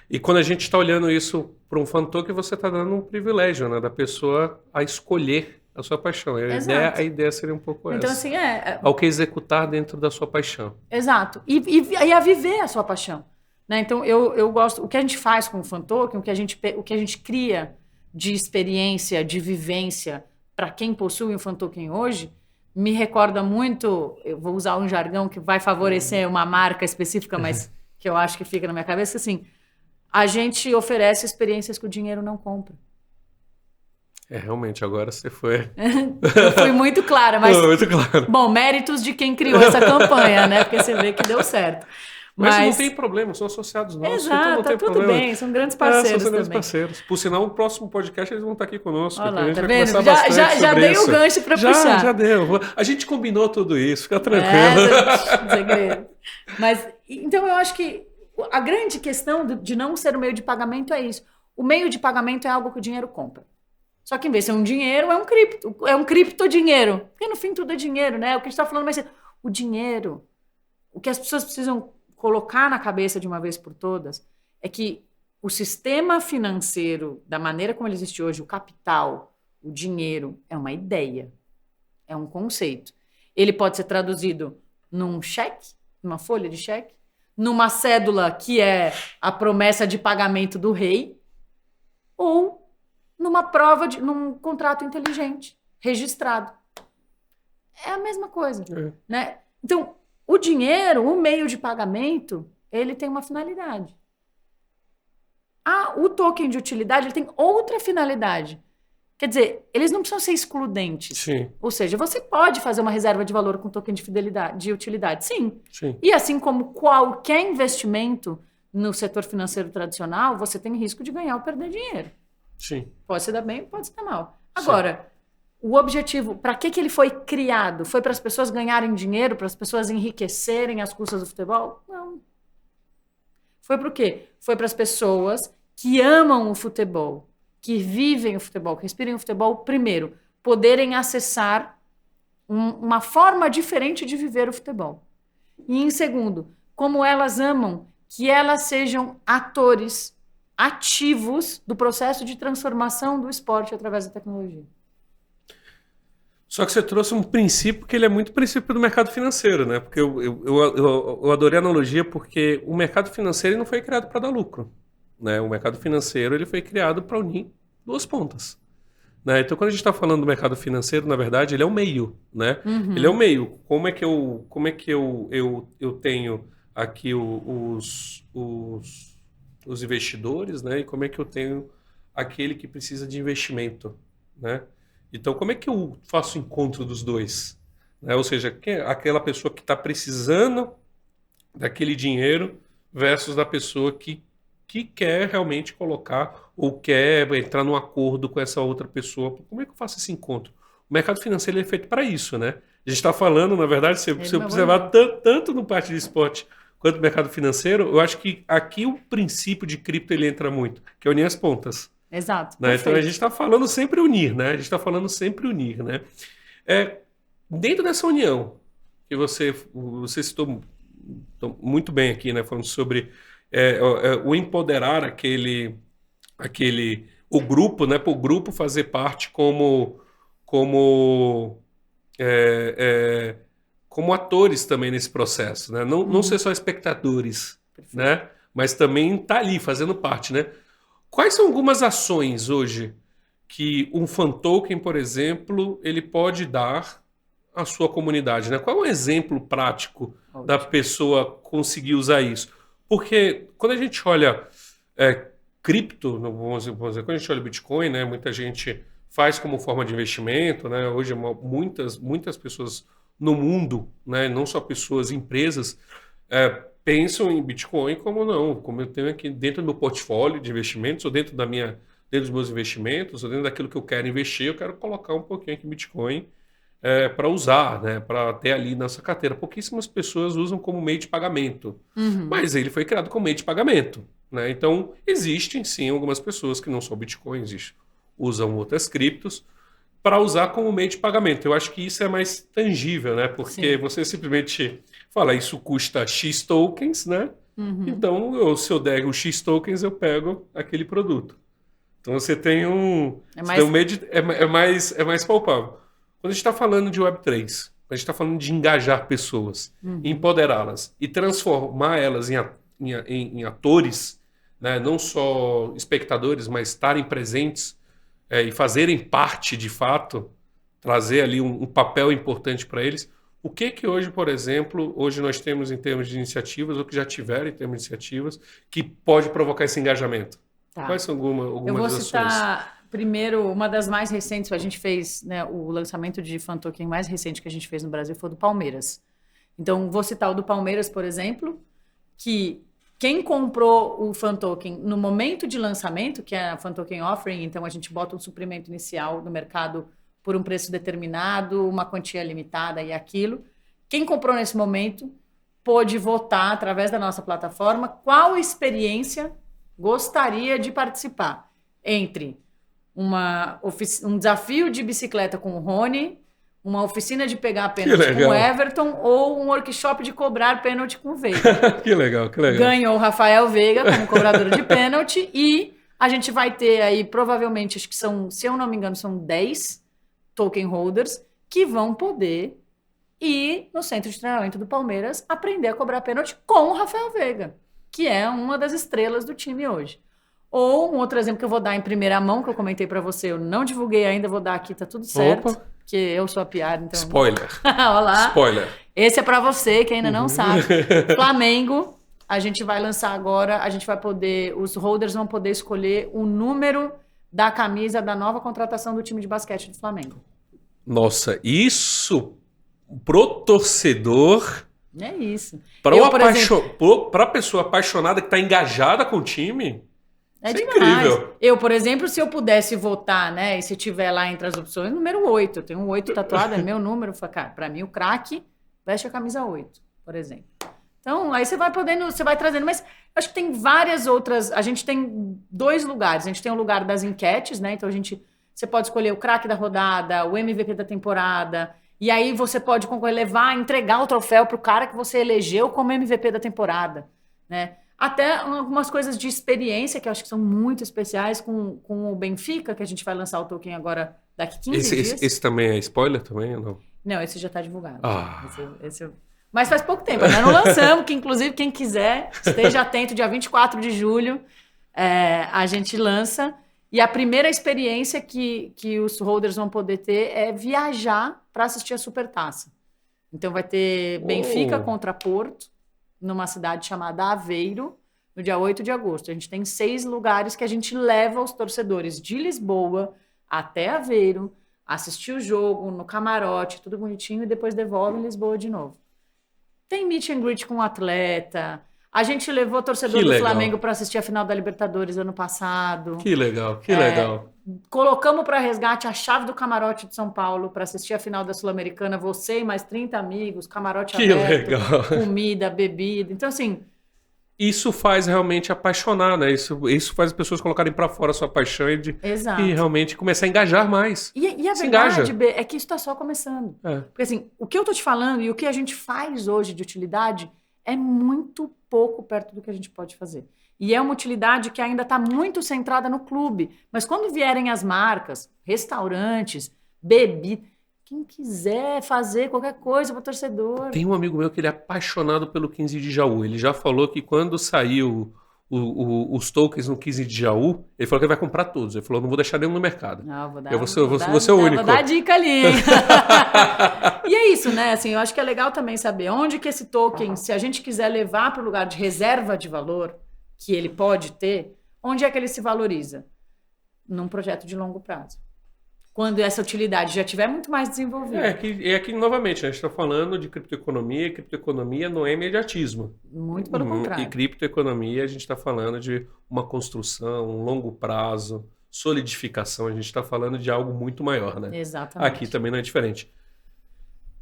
E quando a gente está olhando isso para um fan token, você está dando um privilégio, né, da pessoa a escolher a sua paixão. A ideia seria um pouco então, essa. Assim, ao que executar dentro da sua paixão. Exato. E a viver a sua paixão. Né? Então, eu gosto... O que a gente faz com o fan token, o que a gente cria de experiência, de vivência para quem possui um fan token hoje, me recorda muito... Eu vou usar um jargão que vai favorecer uma marca específica, mas que eu acho que fica na minha cabeça, assim... A gente oferece experiências que o dinheiro não compra. Realmente, agora você foi... Eu fui muito clara, mas... muito claro. Bom, méritos de quem criou essa campanha, né? Porque você vê que deu certo. Mas não tem problema, são associados nossos. Exato, então não tem tudo problema. bem, são grandes parceiros são grandes também. parceiros. Por sinal, no próximo podcast eles vão estar aqui conosco. Olha lá, a gente tá vai vendo? conversar bastante Já sobre dei isso. o gancho para puxar. Já deu. A gente combinou tudo isso, fica tranquilo. Segredo. Mas, então eu acho que a grande questão de não ser o meio de pagamento é isso. O meio de pagamento é algo que o dinheiro compra. Só que em vez de ser um dinheiro, é um criptodinheiro. Porque no fim tudo é dinheiro, né? O que a gente está falando vai ser o dinheiro. O que as pessoas precisam colocar na cabeça de uma vez por todas é que o sistema financeiro, da maneira como ele existe hoje, o capital, o dinheiro, é uma ideia. É um conceito. Ele pode ser traduzido num cheque, numa folha de cheque, numa cédula que é a promessa de pagamento do rei, ou numa prova, num contrato inteligente, registrado. É a mesma coisa. Né? Então, o dinheiro, o meio de pagamento, ele tem uma finalidade. O token de utilidade, ele tem outra finalidade. Quer dizer, eles não precisam ser excludentes. Sim. Ou seja, você pode fazer uma reserva de valor com token de utilidade, sim. Sim. E assim como qualquer investimento no setor financeiro tradicional, você tem risco de ganhar ou perder dinheiro. Sim. Pode se dar bem, pode se dar mal. Agora, o objetivo, para que ele foi criado? Foi para as pessoas ganharem dinheiro, para as pessoas enriquecerem às custas do futebol? Não. Foi para o quê? Foi para as pessoas que amam o futebol, que vivem o futebol, que respiram o futebol, primeiro, poderem acessar uma forma diferente de viver o futebol. E, em segundo, como elas amam que elas sejam atores ativos do processo de transformação do esporte através da tecnologia. Só que você trouxe um princípio que ele é muito princípio do mercado financeiro, né? Porque eu adorei a analogia porque o mercado financeiro não foi criado para dar lucro. Né? O mercado financeiro ele foi criado para unir duas pontas. Né? Então, quando a gente está falando do mercado financeiro, na verdade, ele é o meio. Né? Uhum. Ele é o meio. Como é que eu tenho aqui os investidores, né? E como é que eu tenho aquele que precisa de investimento? Né? Então, como é que eu faço o encontro dos dois? Né? Ou seja, aquela pessoa que está precisando daquele dinheiro versus da pessoa que quer realmente colocar ou quer entrar num acordo com essa outra pessoa. Como é que eu faço esse encontro? O mercado financeiro é feito para isso, né? A gente está falando, na verdade, se você observar tanto no parte de esporte quanto no mercado financeiro, eu acho que aqui o princípio de cripto ele entra muito, que é unir as pontas. Exato. Né? Então a gente está falando sempre unir, né? A gente está falando sempre unir, né? Dentro dessa união, que você citou muito bem aqui, né? Falando sobre o empoderar o grupo, né? Para o grupo fazer parte como, é, é, como atores também nesse processo, né? Não ser só espectadores, né? Mas também tá ali fazendo parte, né? Quais são algumas ações hoje que um fan token, por exemplo, ele pode dar à sua comunidade, né? Qual é um exemplo prático da pessoa conseguir usar isso? Porque quando a gente olha cripto, vamos dizer, quando a gente olha Bitcoin, né? Muita gente faz como forma de investimento, né? Hoje muitas pessoas no mundo, né? Não só pessoas, empresas, pensam em Bitcoin como eu tenho aqui dentro do meu portfólio de investimentos, ou dentro dos meus investimentos, ou dentro daquilo que eu quero investir, eu quero colocar um pouquinho aqui Bitcoin para usar, né, para ter ali nessa carteira. Pouquíssimas pessoas usam como meio de pagamento, mas ele foi criado como meio de pagamento, né? Então, existem sim algumas pessoas que não são Bitcoin, usam outras criptos para usar como meio de pagamento. Eu acho que isso é mais tangível, né? Porque você simplesmente fala, isso custa X tokens, né? Então, se eu der os X tokens, eu pego aquele produto. Então você tem é mais palpável. Quando a gente está falando de Web3, quando a gente está falando de engajar pessoas, empoderá-las e transformar elas em atores, né? Não só espectadores, mas estarem presentes e fazerem parte de fato, trazer ali um papel importante para eles. O que hoje, por exemplo, hoje nós temos em termos de iniciativas, ou que já tiveram em termos de iniciativas, que pode provocar esse engajamento? Tá. Quais são algumas Eu vou das citar primeiro uma das mais recentes. A gente fez, né, o lançamento de fan token mais recente que a gente fez no Brasil foi do Palmeiras. Então, vou citar o do Palmeiras, por exemplo, que quem comprou o fan token no momento de lançamento, que é a fan token offering, então a gente bota um suprimento inicial no mercado por um preço determinado, uma quantia limitada e aquilo. Quem comprou nesse momento pôde votar através da nossa plataforma qual experiência gostaria de participar entre um desafio de bicicleta com o Rony, uma oficina de pegar pênalti com o Everton ou um workshop de cobrar pênalti com o Veiga. Que legal, que legal. Ganhou o Rafael Veiga como cobrador de pênalti e a gente vai ter aí, provavelmente, acho que são, se eu não me engano, são 10 token holders que vão poder ir no centro de treinamento do Palmeiras aprender a cobrar pênalti com o Rafael Veiga, que é uma das estrelas do time hoje. Ou um outro exemplo que eu vou dar em primeira mão, que eu comentei para você, eu não divulguei ainda, vou dar aqui, tá tudo certo. Opa. Porque eu sou a PR, então... Spoiler. Olha lá. Spoiler. Esse é para você, que ainda não sabe. Flamengo, a gente vai lançar agora, a gente vai poder, os holders vão poder escolher o número da camisa da nova contratação do time de basquete do Flamengo. Nossa, isso pro torcedor... É isso. Para a pessoa apaixonada que está engajada com o time, é demais. Incrível. Eu, por exemplo, se eu pudesse votar, né, e se tiver lá entre as opções, número 8, eu tenho um 8 tatuado, é meu número, para mim o craque veste a camisa 8, por exemplo. Então, aí você vai podendo, você vai trazendo, mas acho que tem várias outras, a gente tem 2 lugares, a gente tem o lugar das enquetes, né, então você pode escolher o craque da rodada, o MVP da temporada. E aí você pode entregar o troféu para o cara que você elegeu como MVP da temporada, né? Até algumas coisas de experiência que eu acho que são muito especiais com o Benfica, que a gente vai lançar o token agora daqui 15 dias. Esse também é spoiler também ou não? Não, esse já está divulgado. Mas faz pouco tempo, nós não lançamos, que inclusive quem quiser, esteja atento, dia 24 de julho, a gente lança. E a primeira experiência que os holders vão poder ter é viajar para assistir a Supertaça. Então vai ter Benfica contra Porto, numa cidade chamada Aveiro, no dia 8 de agosto. A gente tem 6 lugares que a gente leva os torcedores de Lisboa até Aveiro, assistir o jogo no camarote, tudo bonitinho, e depois devolve em Lisboa de novo. Tem meet and greet com o atleta. A gente levou o torcedor do Flamengo para assistir a final da Libertadores ano passado. Que legal, que legal. Colocamos para resgate a chave do camarote de São Paulo para assistir a final da Sul-Americana. Você e mais 30 amigos, camarote aberto, legal. Comida, bebida. Então, assim, isso faz realmente apaixonar, né? Isso faz as pessoas colocarem para fora a sua paixão Exato. e realmente começar a engajar mais. E a Se verdade, engaja. B, é que isso está só começando. Porque assim, o que eu tô te falando e o que a gente faz hoje de utilidade é muito pouco perto do que a gente pode fazer. E é uma utilidade que ainda está muito centrada no clube. Mas quando vierem as marcas, restaurantes, bebida, quem quiser fazer qualquer coisa para o torcedor. Tem um amigo meu que ele é apaixonado pelo 15 de Jaú. Ele já falou que quando saiu os tokens no 15 de Jaú, ele falou que ele vai comprar todos. Ele falou, não vou deixar nenhum no mercado. Não, vou dar, eu vou ser o único. Vou dar dica ali, hein? E é isso, né? Assim, eu acho que é legal também saber onde que esse token, se a gente quiser levar para o lugar de reserva de valor, que ele pode ter, onde é que ele se valoriza? Num projeto de longo prazo. Quando essa utilidade já estiver muito mais desenvolvida. É que novamente, a gente está falando de criptoeconomia, e criptoeconomia não é imediatismo. Muito pelo contrário. E criptoeconomia, a gente está falando de uma construção, um longo prazo, solidificação, a gente está falando de algo muito maior, né? Exatamente. Aqui também não é diferente.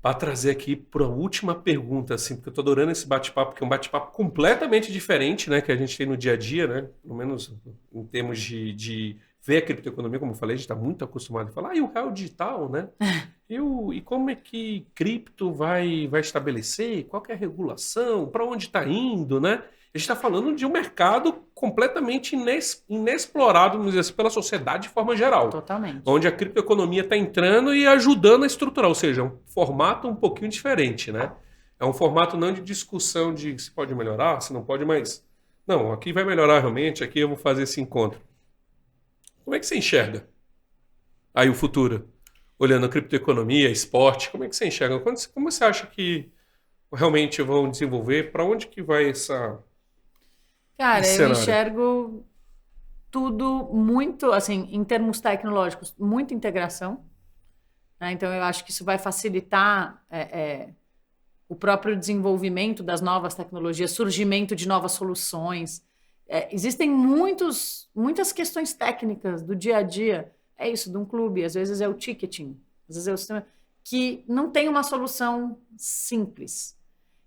Para trazer aqui para a última pergunta, assim, porque eu estou adorando esse bate-papo, porque é um bate-papo completamente diferente, né, que a gente tem no dia a dia, né? Pelo menos em termos de ver a criptoeconomia, como eu falei, a gente está muito acostumado a falar, e o real digital, né? E como é que cripto vai estabelecer? Qual que é a regulação? Para onde está indo, né? A gente está falando de um mercado completamente inexplorado, vamos dizer assim, pela sociedade de forma geral. Totalmente. Onde a criptoeconomia está entrando e ajudando a estruturar, ou seja, é um formato um pouquinho diferente, né? É um formato não de discussão de se pode melhorar, se não pode, mas não, aqui vai melhorar realmente, aqui eu vou fazer esse encontro. Como é que você enxerga aí o futuro? Olhando a criptoeconomia, esporte, como é que você enxerga? Como você acha que realmente vão desenvolver? Para onde que vai essa... Cara, esse eu cenário? enxergo tudo muito, assim, em termos tecnológicos, muita integração. Né? Então, eu acho que isso vai facilitar o próprio desenvolvimento das novas tecnologias, surgimento de novas soluções. Existem muitas questões técnicas do dia a dia. É isso, de um clube. Às vezes é o ticketing, às vezes é o sistema, que não tem uma solução simples.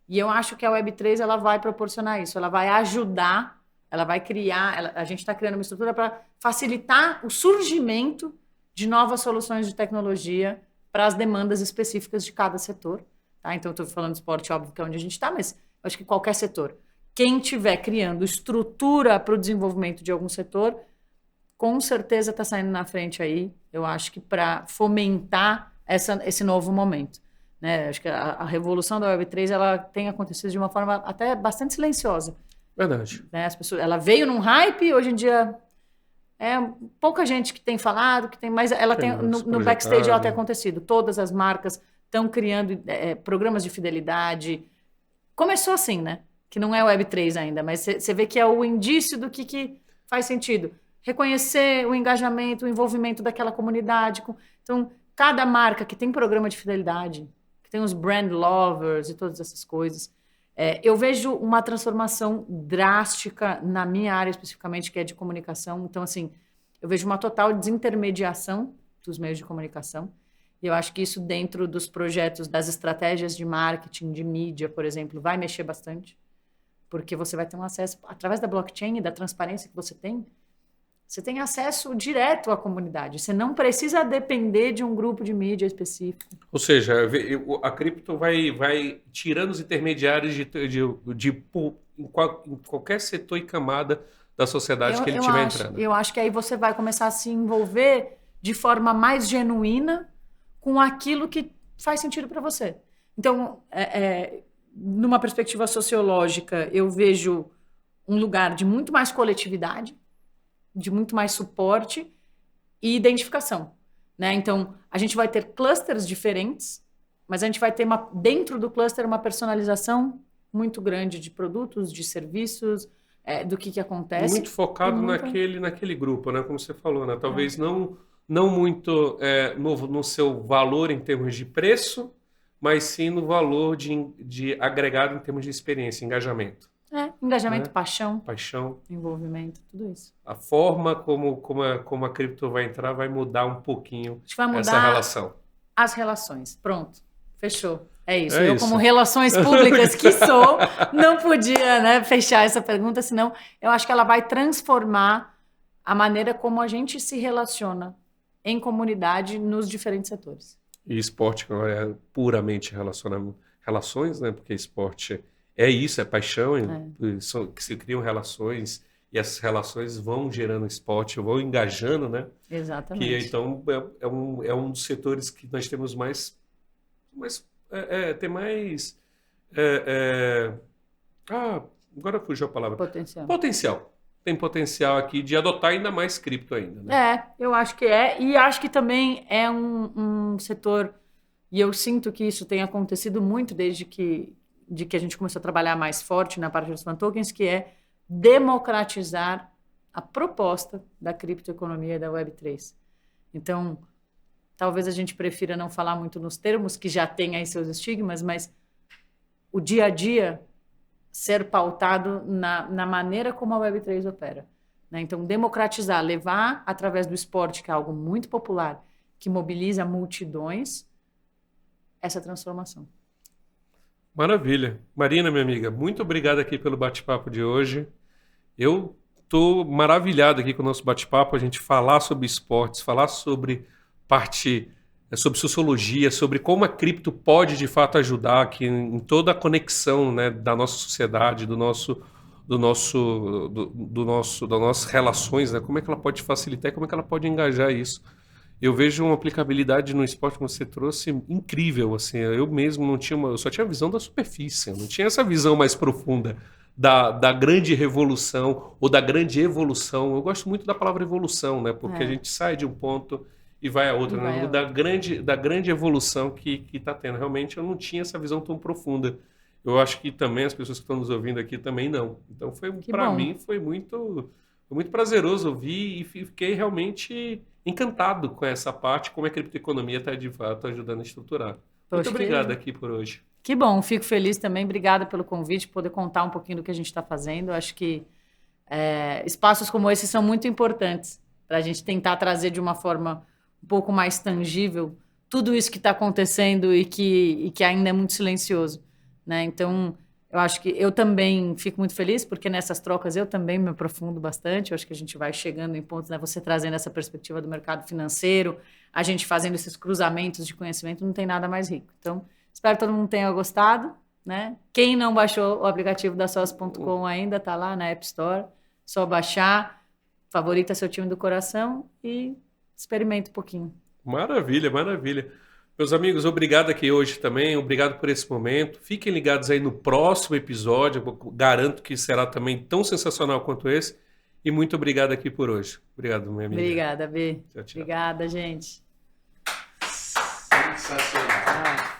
E eu acho que a Web3 ela vai proporcionar isso, ela vai ajudar, ela vai criar, a gente está criando uma estrutura para facilitar o surgimento de novas soluções de tecnologia para as demandas específicas de cada setor. Tá? Então, estou falando de esporte, óbvio que é onde a gente está, mas eu acho que qualquer setor. Quem estiver criando estrutura para o desenvolvimento de algum setor, com certeza está saindo na frente aí, eu acho que para fomentar esse novo momento. Né? Acho que a revolução da Web3 ela tem acontecido de uma forma até bastante silenciosa. Verdade. Né? Ela veio num hype, hoje em dia pouca gente que tem falado, que tem, mas ela tem no backstage ela tem acontecido. Todas as marcas estão criando programas de fidelidade. Começou assim, né? Que não é Web3 ainda, mas você vê que é o indício do que faz sentido. Reconhecer o engajamento, o envolvimento daquela comunidade. Então, cada marca que tem programa de fidelidade, que tem os brand lovers e todas essas coisas, eu vejo uma transformação drástica na minha área especificamente, que é de comunicação. Então, assim, eu vejo uma total desintermediação dos meios de comunicação. E eu acho que isso dentro dos projetos, das estratégias de marketing, de mídia, por exemplo, vai mexer bastante. Porque você vai ter um acesso, através da blockchain e da transparência que você tem acesso direto à comunidade. Você não precisa depender de um grupo de mídia específico. Ou seja, a cripto vai tirando os intermediários em qualquer setor e camada da sociedade que ele estiver entrando. Eu acho que aí você vai começar a se envolver de forma mais genuína com aquilo que faz sentido para você. Então, numa perspectiva sociológica, eu vejo um lugar de muito mais coletividade, de muito mais suporte e identificação. Né? Então, a gente vai ter clusters diferentes, mas a gente vai ter dentro do cluster uma personalização muito grande de produtos, de serviços, do que acontece. Muito focado naquele grupo, né? Como você falou, né? Talvez não muito no seu valor em termos de preço, mas sim no valor de agregado em termos de experiência, engajamento. Engajamento, né? Paixão, envolvimento, tudo isso. A forma como a cripto vai entrar vai mudar um pouquinho essa relação. As relações. Pronto. Fechou. É isso. Eu, como relações públicas que sou, não podia, né, fechar essa pergunta, senão eu acho que ela vai transformar a maneira como a gente se relaciona em comunidade nos diferentes setores. E esporte é puramente relações, né? Porque esporte é isso, é paixão, que se criam relações e essas relações vão gerando esporte, vão engajando, né? Exatamente. Que então é um dos setores que nós temos tem mais agora fugiu a palavra. Potencial. Tem potencial aqui de adotar ainda mais cripto ainda, né? Eu acho que é. E acho que também é um setor, e eu sinto que isso tem acontecido muito desde que a gente começou a trabalhar mais forte na parte dos fan tokens, que é democratizar a proposta da criptoeconomia e da Web3. Então, talvez a gente prefira não falar muito nos termos, que já tem aí seus estigmas, mas o dia a dia ser pautado na maneira como a Web3 opera, né? Então, democratizar, levar através do esporte, que é algo muito popular, que mobiliza multidões, essa transformação. Maravilha. Marina, minha amiga, muito obrigado aqui pelo bate-papo de hoje. Eu estou maravilhado aqui com o nosso bate-papo, a gente falar sobre esportes, falar sobre sobre sociologia, sobre como a cripto pode de fato ajudar aqui em toda a conexão, né, da nossa sociedade, das nossas relações, né, como é que ela pode facilitar e como é que ela pode engajar isso. Eu vejo uma aplicabilidade no esporte que você trouxe incrível, assim, eu mesmo eu só tinha a visão da superfície, eu não tinha essa visão mais profunda da grande revolução ou da grande evolução. Eu gosto muito da palavra evolução, né, porque a gente sai de um ponto e vai a outra, né? Da grande evolução que está tendo. Realmente eu não tinha essa visão tão profunda. Eu acho que também as pessoas que estão nos ouvindo aqui também não. Então para mim foi muito prazeroso ouvir e fiquei realmente encantado com essa parte, como a criptoeconomia está de fato ajudando a estruturar. Muito obrigado aqui por hoje. Que bom, fico feliz também. Obrigada pelo convite, poder contar um pouquinho do que a gente está fazendo. Acho que espaços como esse são muito importantes para a gente tentar trazer de uma forma um pouco mais tangível tudo isso que está acontecendo e que ainda é muito silencioso, né? Então, eu acho que eu também fico muito feliz, porque nessas trocas eu também me aprofundo bastante. Eu acho que a gente vai chegando em pontos, né? Você trazendo essa perspectiva do mercado financeiro, a gente fazendo esses cruzamentos de conhecimento, não tem nada mais rico. Então, espero que todo mundo tenha gostado, né? Quem não baixou o aplicativo da Sócio.com ainda, está lá na App Store, só baixar, favorita seu time do coração e experimenta um pouquinho. Maravilha, maravilha. Meus amigos, obrigado aqui hoje também, obrigado por esse momento. Fiquem ligados aí no próximo episódio, eu garanto que será também tão sensacional quanto esse. E muito obrigado aqui por hoje. Obrigado, minha amiga. Obrigada, Bê. Tchau, tchau. Obrigada, gente. Sensacional.